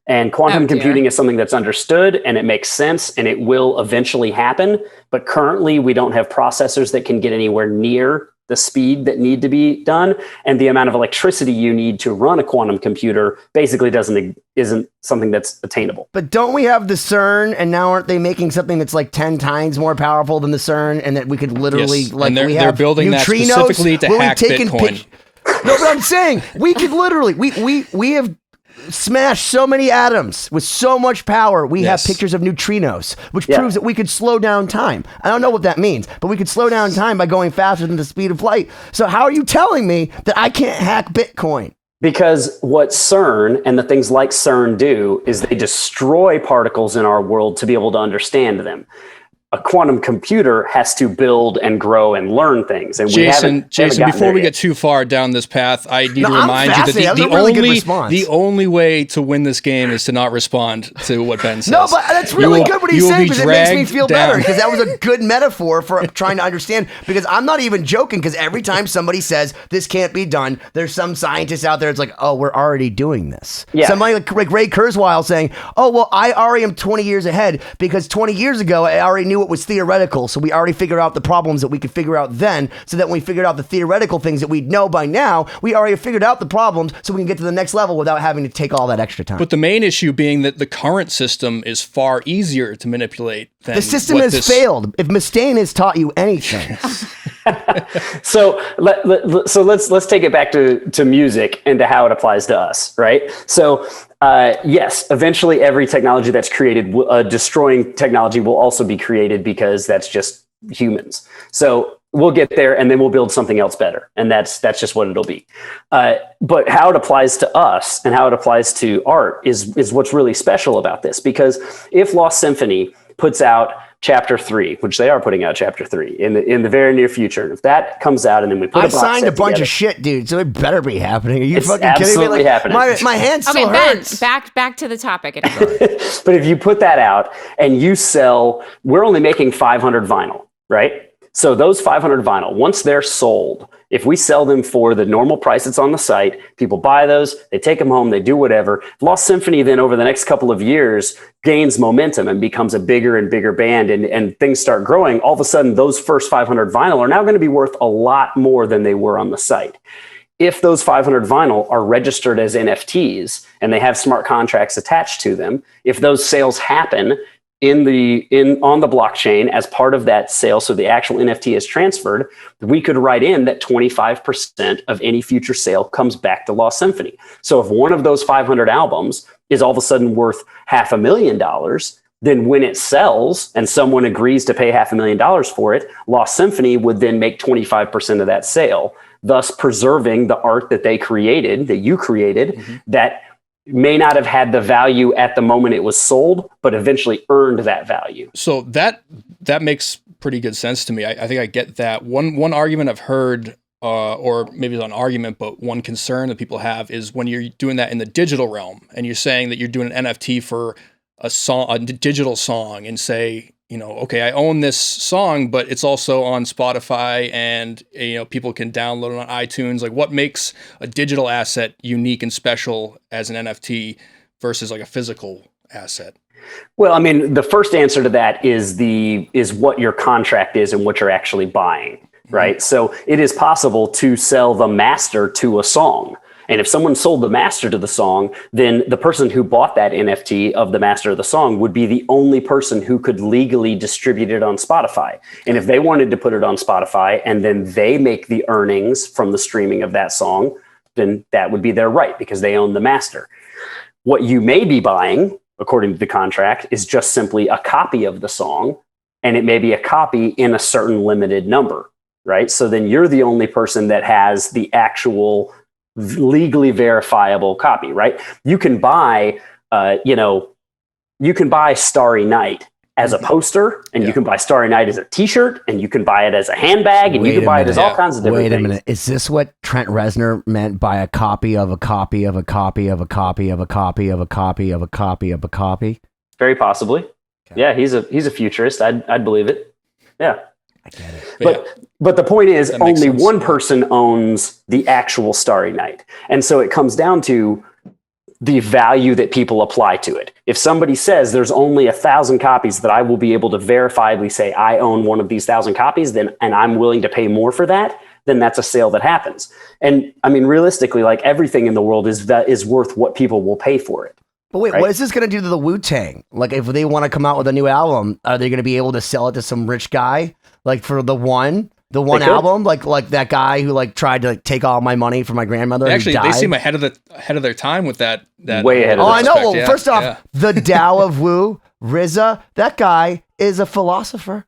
And quantum computing is something that's understood and it makes sense and it will eventually happen. But currently we don't have processors that can get anywhere near the speed that need to be done, and the amount of electricity you need to run a quantum computer basically isn't something that's attainable. But don't we have the CERN, and now aren't they making something that's like 10 times more powerful than the CERN, and that we could literally and they're building that specifically to hack Bitcoin. No, but I'm saying we could literally we have smash so many atoms with so much power. We have pictures of neutrinos, which proves that we could slow down time. I don't know what that means, but we could slow down time by going faster than the speed of light. So how are you telling me that I can't hack Bitcoin? Because what CERN and the things like CERN do is they destroy particles in our world to be able to understand them. A quantum computer has to build and grow and learn things. And Jason, before we get too far down this path, I need to remind you that the only way to win this game is to not respond to what Ben says. No, but that's really good what he's saying, because it makes me feel better, because that was a good metaphor for trying to understand, because I'm not even joking, because every time somebody says this can't be done, there's some scientist out there that's like, oh, we're already doing this. Yeah. Somebody like Ray Kurzweil saying, oh, well, I already am 20 years ahead, because 20 years ago, I already knew it was theoretical, so we already figured out the problems that we could figure out then, so that when we figured out the theoretical things that we know by now, we already figured out the problems, so we can get to the next level without having to take all that extra time. But the main issue being that the current system is far easier to manipulate than the system has failed. If Mustaine has taught you anything. So let's take it back to music and to how it applies to us, right? So yes, eventually every technology that's created, destroying technology will also be created, because that's just humans. So we'll get there and then we'll build something else better. And that's just what it'll be. But how it applies to us and how it applies to art is what's really special about this. Because if Lost Symphony puts out Chapter 3, which they are putting out Chapter 3 in the very near future, and if that comes out and then we put I signed a bunch of shit, dude, so it better be happening. Are you fucking kidding me? Absolutely happening. My hand still hurts. Ben, back to the topic. But if you put that out and you sell, we're only making 500 vinyl, right? So those 500 vinyl, once they're sold, if we sell them for the normal price that's on the site, people buy those, they take them home, they do whatever. Lost Symphony then over the next couple of years gains momentum and becomes a bigger and bigger band, and things start growing. All of a sudden, those first 500 vinyl are now going to be worth a lot more than they were on the site. If those 500 vinyl are registered as NFTs and they have smart contracts attached to them, if those sales happen on the blockchain as part of that sale, so the actual NFT is transferred, we could write in that 25% of any future sale comes back to Lost Symphony. So if one of those 500 albums is all of a sudden worth $500,000, then when it sells and someone agrees to pay $500,000 for it, Lost Symphony would then make 25% of that sale, thus preserving the art that they created, that you created, that may not have had the value at the moment it was sold, but eventually earned that value. So that makes pretty good sense to me. I think I get that. One argument I've heard, or maybe it's not an argument, but one concern that people have is when you're doing that in the digital realm and you're saying that you're doing an NFT for a digital song, and say, okay, I own this song, but it's also on Spotify and, people can download it on iTunes. Like, what makes a digital asset unique and special as an NFT versus like a physical asset? Well, I mean, the first answer to that is what your contract is and what you're actually buying, right? Mm-hmm. So it is possible to sell the master to a song. And if someone sold the master to the song, then the person who bought that NFT of the master of the song would be the only person who could legally distribute it on Spotify. And if they wanted to put it on Spotify and then they make the earnings from the streaming of that song, then that would be their right because they own the master. What you may be buying, according to the contract, is just simply a copy of the song, and it may be a copy in a certain limited number, right? So then you're the only person that has the actual legally verifiable copy, right? You can buy, you can buy Starry Night as a poster, and you can buy Starry Night as a t-shirt, and you can buy it as a handbag, and you can buy it as all kinds of different things. Wait a minute. Is this what Trent Reznor meant by a copy of a copy of a copy of a copy of a copy of a copy of a copy of a copy? Very possibly. Okay. Yeah, he's a futurist. I'd believe it. Yeah. I get it. But the point is, only one person owns the actual Starry Night. And so it comes down to the value that people apply to it. If somebody says there's only 1,000 copies that I will be able to verifiably say I own one of these 1,000 copies, and I'm willing to pay more for that, then that's a sale that happens. And I mean, realistically, like everything in the world is worth what people will pay for it. But wait, right? What is this going to do to the Wu-Tang? Like, if they want to come out with a new album, are they going to be able to sell it to some rich guy? Like for the one album, like that guy who tried to take all my money from my grandmother. Actually, they seem ahead of their time with that. Way ahead of their I know. Well, first off, the Tao of Wu, RZA, that guy is a philosopher.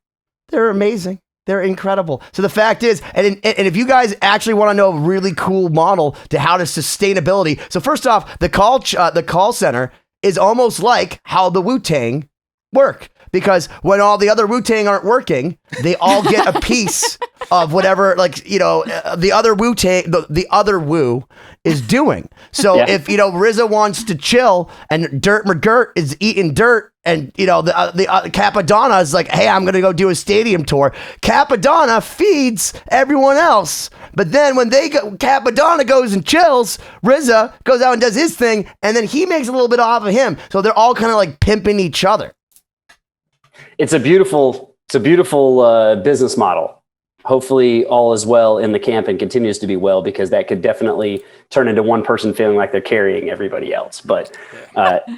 They're amazing. They're incredible. So the fact is, and if you guys actually want to know a really cool model to how to sustainability. So first off, the call center is almost like how the Wu-Tang work. Because when all the other Wu-Tang aren't working, they all get a piece of whatever, the other Wu-Tang, the other Wu is doing. So if, RZA wants to chill and Dirt McGirt is eating dirt and, the Capadonna is like, hey, I'm going to go do a stadium tour. Capadonna feeds everyone else. But then when Capadonna goes and chills, RZA goes out and does his thing. And then he makes a little bit off of him. So they're all kind of like pimping each other. It's a beautiful business model. Hopefully all is well in the camp and continues to be well, because that could definitely turn into one person feeling like they're carrying everybody else. But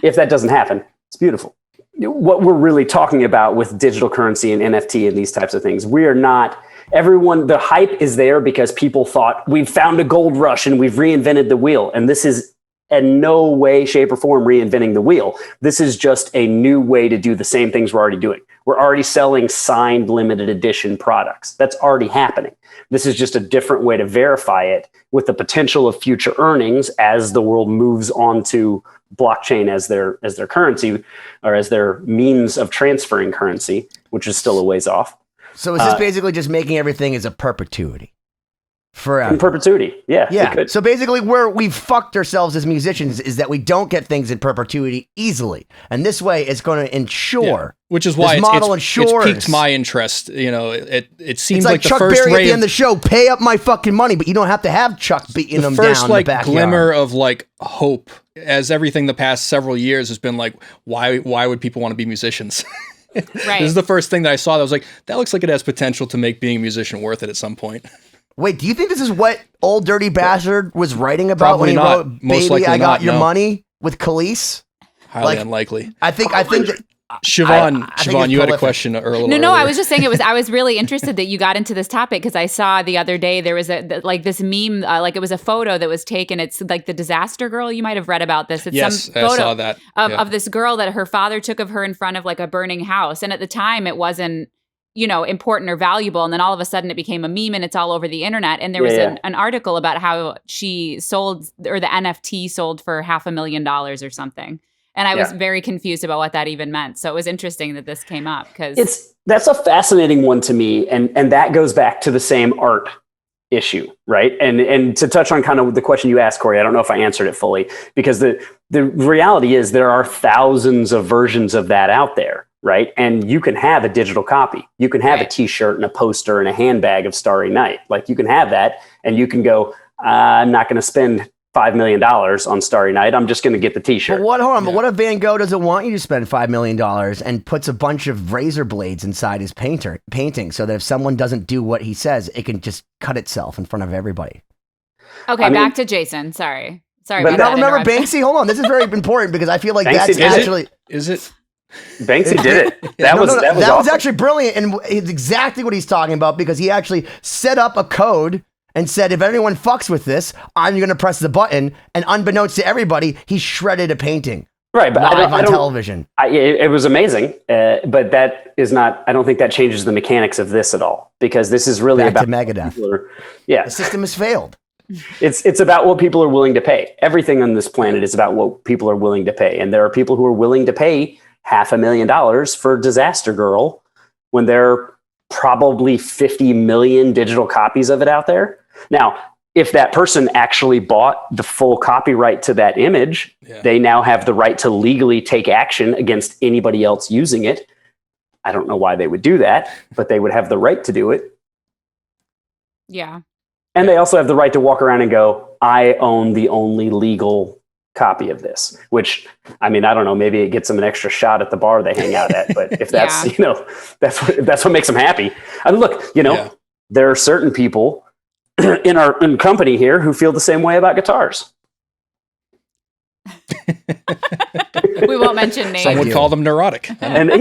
if that doesn't happen, it's beautiful. What we're really talking about with digital currency and NFT and these types of things, we are not everyone. The hype is there because people thought we've found a gold rush and we've reinvented the wheel. And this is in no way, shape, or form reinventing the wheel. This is just a new way to do the same things we're already doing. We're already selling signed limited edition products. That's already happening. This is just a different way to verify it with the potential of future earnings as the world moves on to blockchain as their currency, or as their means of transferring currency, which is still a ways off. So is this basically just making everything as a perpetuity? Forever. In perpetuity. Yeah. So basically where we've fucked ourselves as musicians is that we don't get things in perpetuity easily. And this way it's going to ensure. Which is why it's piqued my interest. It seems like the Chuck first Berry at the end of the show, pay up my fucking money, but you don't have to have Chuck beating them down in the backyard. Glimmer of hope, as everything the past several years has been why would people want to be musicians? Right. This is the first thing that I saw that was that looks like it has potential to make being a musician worth it at some point. Wait, do you think this is what Old Dirty Bastard was writing about when he wrote "Baby, I Got Your Money" with Khalees? Highly unlikely. I think that Siobhán, you had a question earlier. No, I was just saying I was really interested that you got into this topic, because I saw the other day there was this meme, it was a photo that was taken. It's like the disaster girl. You might have read about this. It's some photo I saw that. Of this girl that her father took of her in front of a burning house. And at the time it wasn't important or valuable. And then all of a sudden it became a meme and it's all over the internet. And there was an article about how she sold, or the NFT sold for $500,000 or something. And I was very confused about what that even meant. So it was interesting that this came up, because that's a fascinating one to me. And that goes back to the same art issue, right? And to touch on kind of the question you asked, Cory, I don't know if I answered it fully, because the reality is there are thousands of versions of that out there, right? And you can have a digital copy. You can have a t-shirt and a poster and a handbag of Starry Night. Like, you can have that, and you can go, I'm not going to spend $5 million on Starry Night. I'm just going to get the t-shirt. But what if Van Gogh doesn't want you to spend $5 million and puts a bunch of razor blades inside his painting so that if someone doesn't do what he says, it can just cut itself in front of everybody? Okay, back to Jason. Sorry. But now remember Banksy? Hold on. This is very important, because I feel like Banksy that's actually... Is it? Banksy did it. That was was actually brilliant, and it's exactly what he's talking about, because he actually set up a code and said, if anyone fucks with this, I'm going to press the button, and unbeknownst to everybody, he shredded a painting. Right, but live on television. It was amazing, but that is not. I don't think that changes the mechanics of this at all, because this is really Back about to Megadeth. The system has failed. It's about what people are willing to pay. Everything on this planet is about what people are willing to pay, and there are people who are willing to pay $500,000 for Disaster Girl when there are probably 50 million digital copies of it out there. Now, if that person actually bought the full copyright to that image, they now have the right to legally take action against anybody else using it. I don't know why they would do that, but they would have the right to do it. Yeah. And they also have the right to walk around and go, I own the only legal copy of this, which, I mean, I don't know, maybe it gets them an extra shot at the bar they hang out at, but if that's, that's what makes them happy. I mean, look, there are certain people in company here who feel the same way about guitars. We won't mention names. Some would call them neurotic. And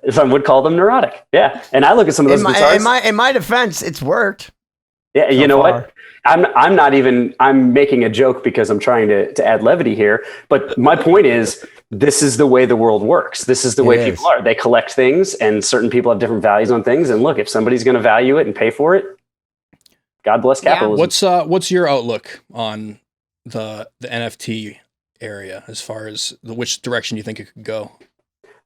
some would call them neurotic. Yeah. And I look at some of those guitars. In my defense, it's worked. Yeah. You know what? I'm making a joke because I'm trying to add levity here. But my point is, this is the way the world works. This is the way people are. They collect things, and certain people have different values on things. And look, if somebody's going to value it and pay for it, God bless capitalism. What's your outlook on the NFT area as far as which direction you think it could go?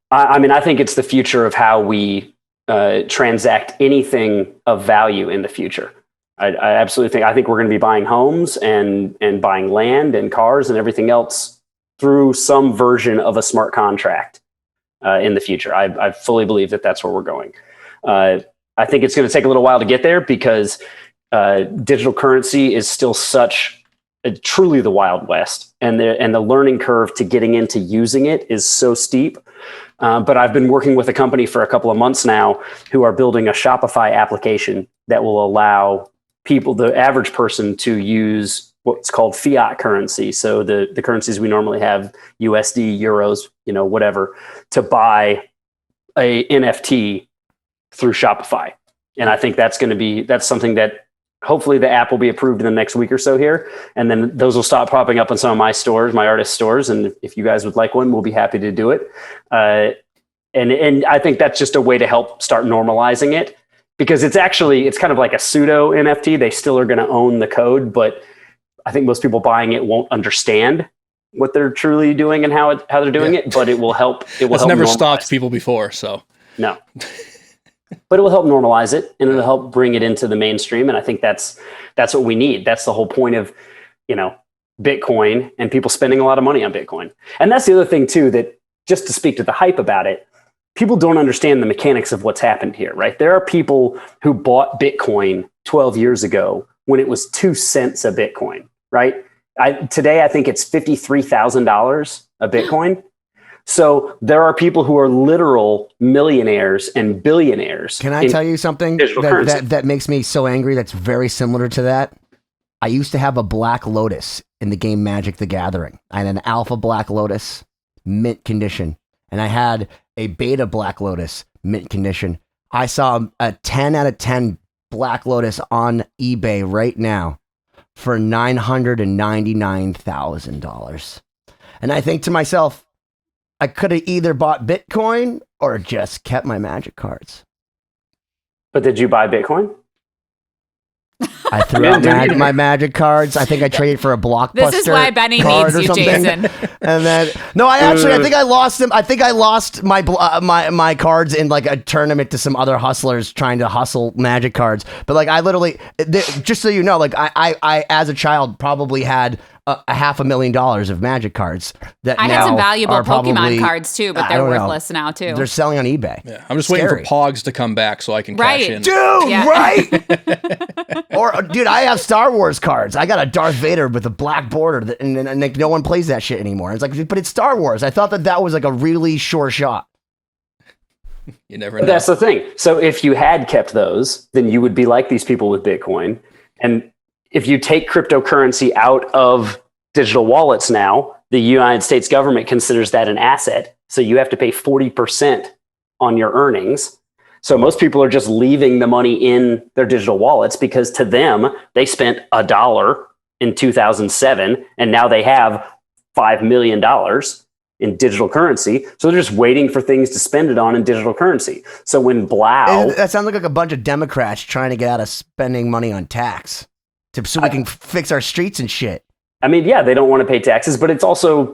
I mean, I think it's the future of how we transact anything of value in the future. I absolutely think we're going to be buying homes and buying land and cars and everything else through some version of a smart contract in the future. I fully believe that that's where we're going. I think it's going to take a little while to get there, because digital currency is still truly the Wild West, and the learning curve to getting into using it is so steep. But I've been working with a company for a couple of months now who are building a Shopify application that will allow people, the average person, to use what's called fiat currency. So the currencies we normally have, USD, euros, whatever, to buy a NFT through Shopify. And I think that's something that hopefully the app will be approved in the next week or so here. And then those will stop popping up in some of my stores, my artist stores. And if you guys would like one, we'll be happy to do it. And I think that's just a way to help start normalizing it, because it's kind of like a pseudo NFT. They still are going to own the code, but I think most people buying it won't understand what they're truly doing and how they're doing it, but it will help. It's never stopped people before. So no, but it will help normalize it, and it'll help bring it into the mainstream. And I think that's what we need. That's the whole point of, Bitcoin, and people spending a lot of money on Bitcoin. And that's the other thing too, that just to speak to the hype about it, people don't understand the mechanics of what's happened here, right? There are people who bought Bitcoin 12 years ago when it was 2 cents a Bitcoin, right? Today, I think it's $53,000 a Bitcoin. So there are people who are literal millionaires and billionaires. Can I tell you something that makes me so angry? That's very similar to that. I used to have a Black Lotus in the game Magic the Gathering. I had an Alpha Black Lotus, mint condition. And I had a Beta Black Lotus, mint condition. I saw a 10 out of 10 Black Lotus on eBay right now for $999,000. And I think to myself, I could have either bought Bitcoin or just kept my Magic cards. But did you buy Bitcoin? I threw out my magic cards. I think I traded for a Blockbuster. This is why Benny card needs or you, something. Jason. And then I think I lost them. I think I lost my cards in like a tournament to some other hustlers trying to hustle magic cards. But like I literally, just so you know, like I as a child probably had a $500,000 of magic cards that I now had some valuable are Pokemon probably, cards too, but I they're don't know. worthless now too. They're selling on eBay. Yeah, I'm just waiting for Pogs to come back so I can cash in. Dude, Yeah. right? Or, dude, I have Star Wars cards. I got a Darth Vader with a black border, and like, no one plays that shit anymore. It's like, but it's Star Wars. I thought that was like a really sure shot. You never know. That's the thing. So if you had kept those, then you would be like these people with Bitcoin. And if you take cryptocurrency out of digital wallets now, the United States government considers that an asset. So you have to pay 40% on your earnings. So most people are just leaving the money in their digital wallets because to them, they spent $1 in 2007 and now they have $5 million in digital currency. So they're just waiting for things to spend it on in digital currency. So when Blau... That sounds like a bunch of Democrats trying to get out of spending money on tax so we can fix our streets and shit. I mean, yeah, they don't want to pay taxes, but it's also...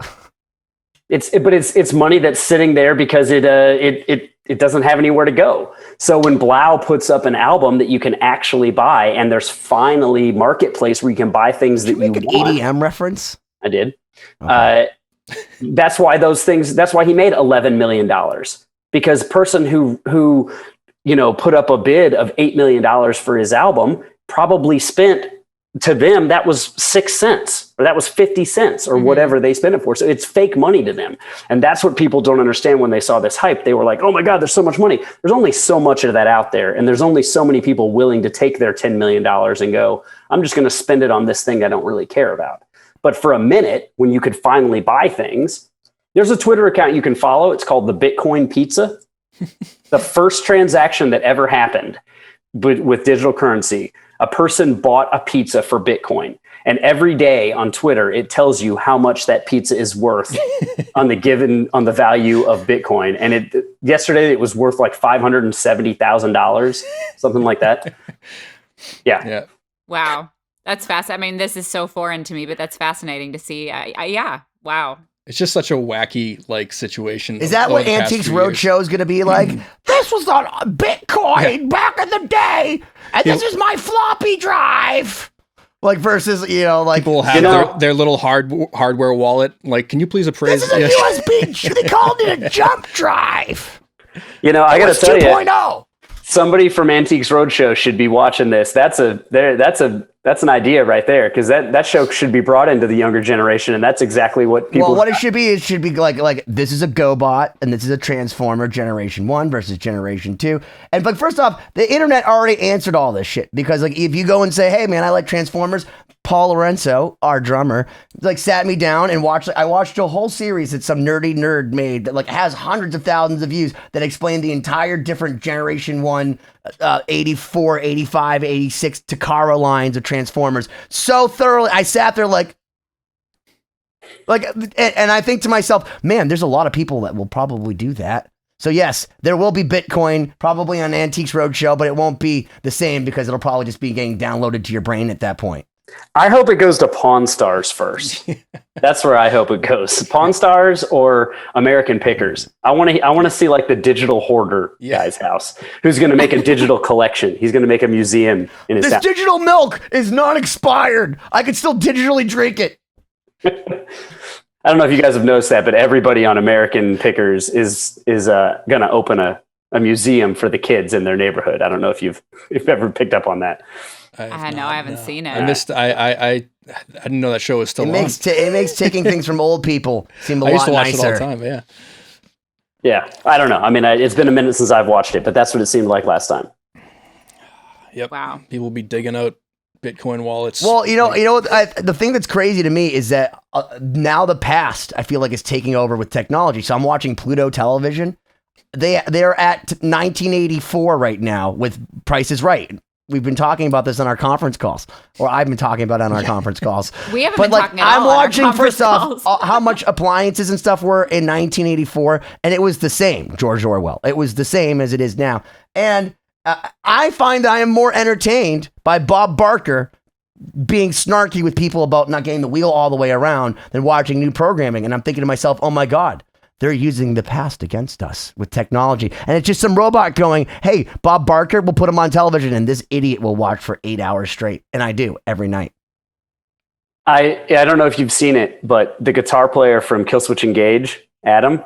It's money that's sitting there because it doesn't have anywhere to go. So when Blau puts up an album that you can actually buy, and there's finally marketplace where you can buy things that you want. An EDM reference? I did. Okay. That's why that's why he made $11 million, because person who put up a bid of $8 million for his album probably spent, to them, that was 6 cents or that was 50 cents or whatever they spent it for. So it's fake money to them. And that's what people don't understand when they saw this hype. They were like, oh my God, there's so much money. There's only so much of that out there. And there's only so many people willing to take their $10 million and go, I'm just going to spend it on this thing I don't really care about. But for a minute, when you could finally buy things, there's a Twitter account you can follow. It's called the Bitcoin Pizza. The first transaction that ever happened with digital currency, a person bought a pizza for Bitcoin. And every day on Twitter, it tells you how much that pizza is worth on the value of Bitcoin. And yesterday it was worth like $570,000, something like that. Yeah. Wow. That's fascinating. I mean, this is so foreign to me, but that's fascinating to see. Yeah. Wow. It's just such a wacky situation. Is that what Antiques Roadshow is going to be like? This was on Bitcoin back in the day, and this is my floppy drive. Like versus, like people have their little hardware wallet. Like, can you please appraise? This is a USB. They called it a jump drive. I got to tell 2.0. Somebody from Antiques Roadshow should be watching this. That's an idea right there, because that show should be brought into the younger generation, and that's exactly what people. Well, what it should be like this is a GoBot and this is a Transformer Generation 1 versus Generation 2. And like first off, the internet already answered all this shit, because like if you go and say, hey man, I like Transformers, Paul Lorenzo, our drummer, like sat me down and I watched a whole series that some nerdy nerd made that like has hundreds of thousands of views that explain the entire different Generation 1, 84, 85, 86 Takara lines of Transformers so thoroughly. I sat there like, and I think to myself, man, there's a lot of people that will probably do that. So yes, there will be Bitcoin probably on Antiques Roadshow, but it won't be the same because it'll probably just be getting downloaded to your brain at that point. I hope it goes to Pawn Stars first. That's where I hope it goes. Pawn Stars or American Pickers. I want to see like the digital hoarder guy's house, who's going to make a digital collection. He's going to make a museum in his house. This digital milk is not expired. I can still digitally drink it. I don't know if you guys have noticed that, but everybody on American Pickers is going to open a museum for the kids in their neighborhood. I don't know if you've ever picked up on that. I haven't seen it. I missed. I didn't know that show was still on. It makes taking things from old people seem a lot nicer. I used to watch it all the time. Yeah. Yeah, I don't know. I mean, it's been a minute since I've watched it, but that's what it seemed like last time. Yep. Wow. People be digging out Bitcoin wallets. Well, the thing that's crazy to me is that now the past, I feel like, is taking over with technology. So I'm watching Pluto Television. They're at 1984 right now with Price is Right. We've been talking about this on our conference calls, or I've been talking about it on our conference calls. We haven't been talking at all. I'm watching first off how much appliances and stuff were in 1984, and it was the same. George Orwell. It was the same as it is now. And I find I am more entertained by Bob Barker being snarky with people about not getting the wheel all the way around than watching new programming. And I'm thinking to myself, oh my God, they're using the past against us with technology. And it's just some robot going, hey, Bob Barker, we'll put him on television and this idiot will watch for 8 hours straight. And I do every night. I don't know if you've seen it, but the guitar player from Killswitch Engage, Adam,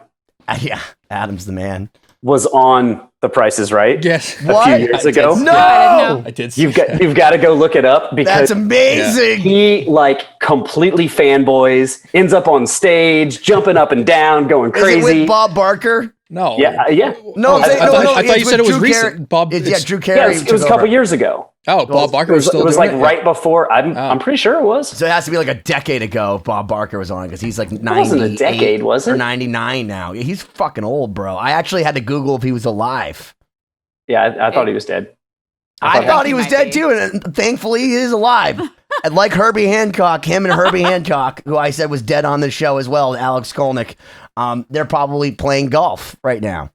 Yeah, Adam's the man. was on The Price is Right. Yes. What? A few years ago. No! know. I did see You've got to go look it up because That's amazing. he like completely fanboys, ends up on stage, jumping up and down, going Is it crazy. with Bob Barker? No. Yeah. No, I thought you said it was Drew recent. Carey. Bob, Yeah, Drew Yeah, Carey. it was a couple years ago. Oh, Bob Barker It was was, still it was doing like it? right before. I'm pretty sure it was. So it has to be like a decade ago. Bob Barker was on because he's like 90. wasn't a decade, was it? Or 99 now. Yeah, he's fucking old, bro. I actually had to Google if he was alive. Yeah, I thought he was dead. I thought he was might dead be. too, and thankfully he is alive. And like Herbie Hancock, him and Herbie Hancock, who I said was dead on the show as well, Alex Skolnick, they're probably playing golf right now.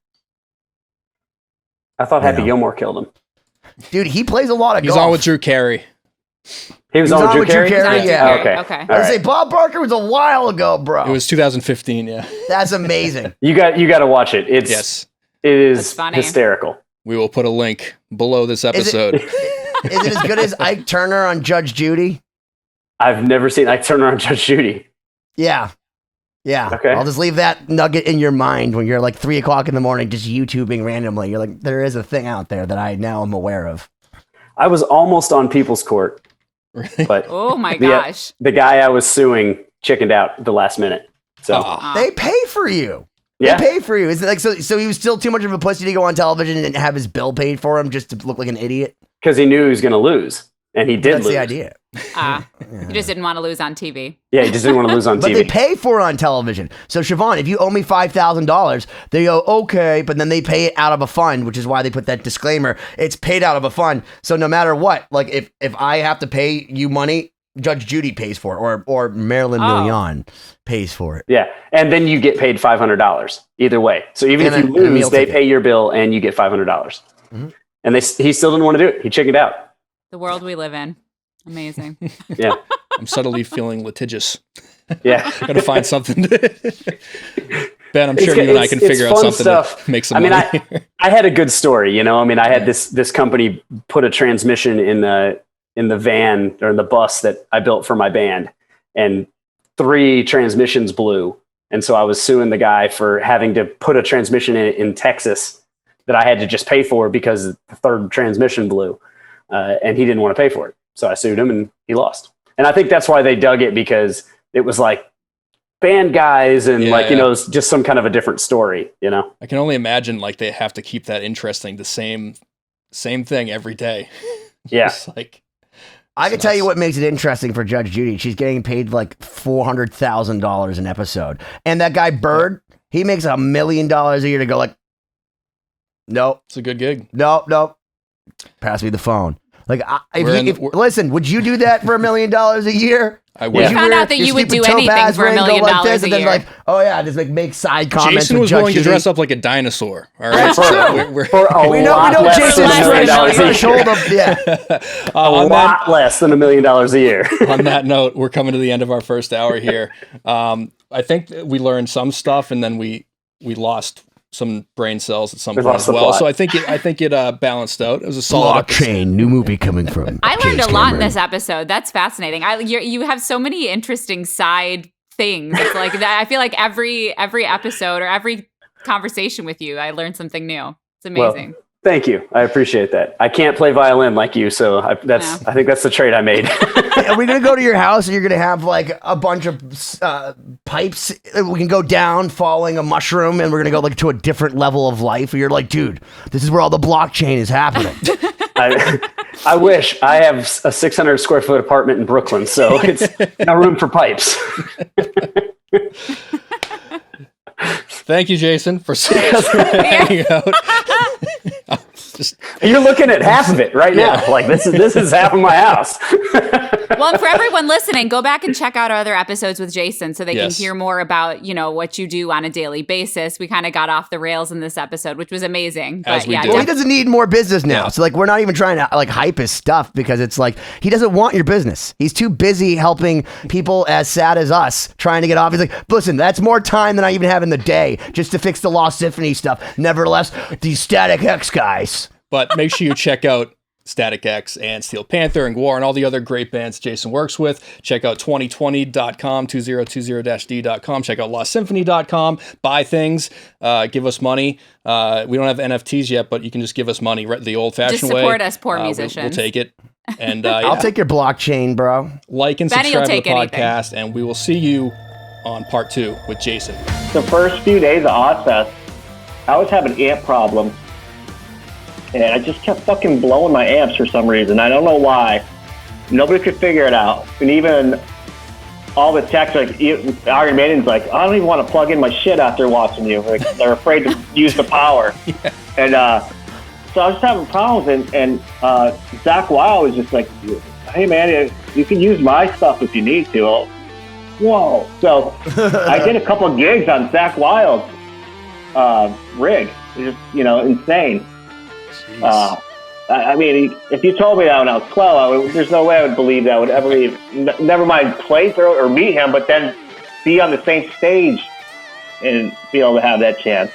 I thought Happy Yeah. Gilmore killed him. Dude, he plays a lot of He's golf. on with Drew Carey. He was on with Drew Carey? yeah. Okay. Okay. All I say right. Bob Barker was a while ago, bro. It was 2015, yeah. That's amazing. You got to watch it. It Yes. is That's funny. hysterical. We will put a link below this Is it- episode. Is it as good as Ike Turner on Judge Judy? I've never seen Ike Turner on Judge Judy. Yeah. Yeah. Okay. I'll just leave that nugget in your mind when you're like 3 o'clock in the morning, just YouTubing randomly. You're like, there is a thing out there that I now am aware of. I was almost on People's Court, but Oh my the, gosh. the guy I was suing chickened out at the last minute. So Aw. They pay for you. yeah, They pay for you. Is it like so he was still too much of a pussy to go on television and have his bill paid for him just to look like an idiot? because he knew he was going to lose, and he did That's lose. the idea. You just didn't want to lose on TV. Yeah, he just didn't want to lose on But TV. they pay for it on television. So Siobhán, if you owe me $5,000, they go, okay, but then they pay it out of a fund, which is why they put that disclaimer. It's paid out of a fund. So no matter what, like if I have to pay you money, Judge Judy pays for it, or Marilyn Oh. Millian pays for it. Yeah, and then you get paid $500 either way. So even And if you a meal lose, they ticket. pay your bill and you get $500. Mhm. And he still didn't want to do it. He chickened out. The world we live in. Amazing. Yeah, I'm subtly feeling litigious. yeah. Gotta find something. Ben, I'm It's sure good- you and I can it's figure out fun something stuff. to make some I mean, money. I had a good story, you know. I mean, I had this company put a transmission in the van or in the bus that I built for my band, and 3 transmissions blew. And so I was suing the guy for having to put a transmission in Texas that I had to just pay for because the 3rd transmission blew, and he didn't want to pay for it. So I sued him, and he lost. And I think that's why they dug it, because it was like band guys and it's just some kind of a different story, you know. I can only imagine like they have to keep that interesting, the same thing every day. Yeah. It's like I can tell you what makes it interesting for Judge Judy. She's getting paid like $400,000 an episode. And that guy Bird, he makes $1 million a year to go like, nope, it's a good gig. nope. Pass me the phone. Like, We're- listen, would you do that for $1 million a year? I Would would. We found out that you would do anything for $1 million and a then year. like, oh yeah, just like make side comments. Jason with was Judge willing to Judy. dress up like a dinosaur. All right, That's true. we're- For a We know lot less Jason's than $1 million right a year. shoulder. Yeah. A on lot less than $1 million a year. on that note, we're coming to the end of our first hour here. I think that we learned some stuff, and then we lost some brain cells at some We point lost as the well. plot. So I think it balanced out. It was a solid episode. Blockchain, new movie coming from. I learned James a lot in Cameron. this episode. That's fascinating. You have so many interesting side things. It's like I feel like every episode or every conversation with you, I learned something new. It's amazing. Well, thank you. I appreciate that. I can't play violin like you, so I think that's the trade I made. Are we gonna go to your house and you're gonna have like a bunch of pipes? We can go down following a mushroom, and we're gonna go like to a different level of life. Where you're like, dude, this is where all the blockchain is happening. I wish. I have a 600 square foot apartment in Brooklyn, so it's no room for pipes. Thank you, Jason, for hanging out. You're looking at half of it right now. Like this is half of my house. Well, and for everyone listening, go back and check out our other episodes with Jason so they can hear more about, what you do on a daily basis. We kind of got off the rails in this episode, which was amazing. As we do. Well, he doesn't need more business now. So we're not even trying to hype his stuff because it's like he doesn't want your business. He's too busy helping people as sad as us trying to get off. He's like, listen, that's more time than I even have in the day just to fix the Lost Symphony stuff. Nevertheless, these Static X guys. But make sure you check out Static X and Steel Panther and Gwar and all the other great bands Jason works with. Check out 2020.com, 2020-d.com. Check out lostsymphony.com. Buy things. Give us money. We don't have NFTs yet, but you can just give us money the old-fashioned way. Just support us, poor musicians. We'll take it. And I'll take your blockchain, bro. Like and Benny subscribe to the anything. podcast, and we will see you on part 2 with Jason. The first few days of Oddfest, I was having amp problems. And I just kept fucking blowing my amps for some reason. I don't know why. Nobody could figure it out. And even all the techs, like Iron Maiden's like, I don't even want to plug in my shit after watching you. Like, they're afraid to use the power. And so I was just having problems. And Zach Weil was just like, hey, man, you can use my stuff if you need to. Whoa. So I did a couple of gigs on Zach Wild's rig. It was just, insane. I mean, if you told me that when I was 12, there's no way I would believe that I would ever even, never mind play or meet him, but then be on the same stage and be able to have that chance.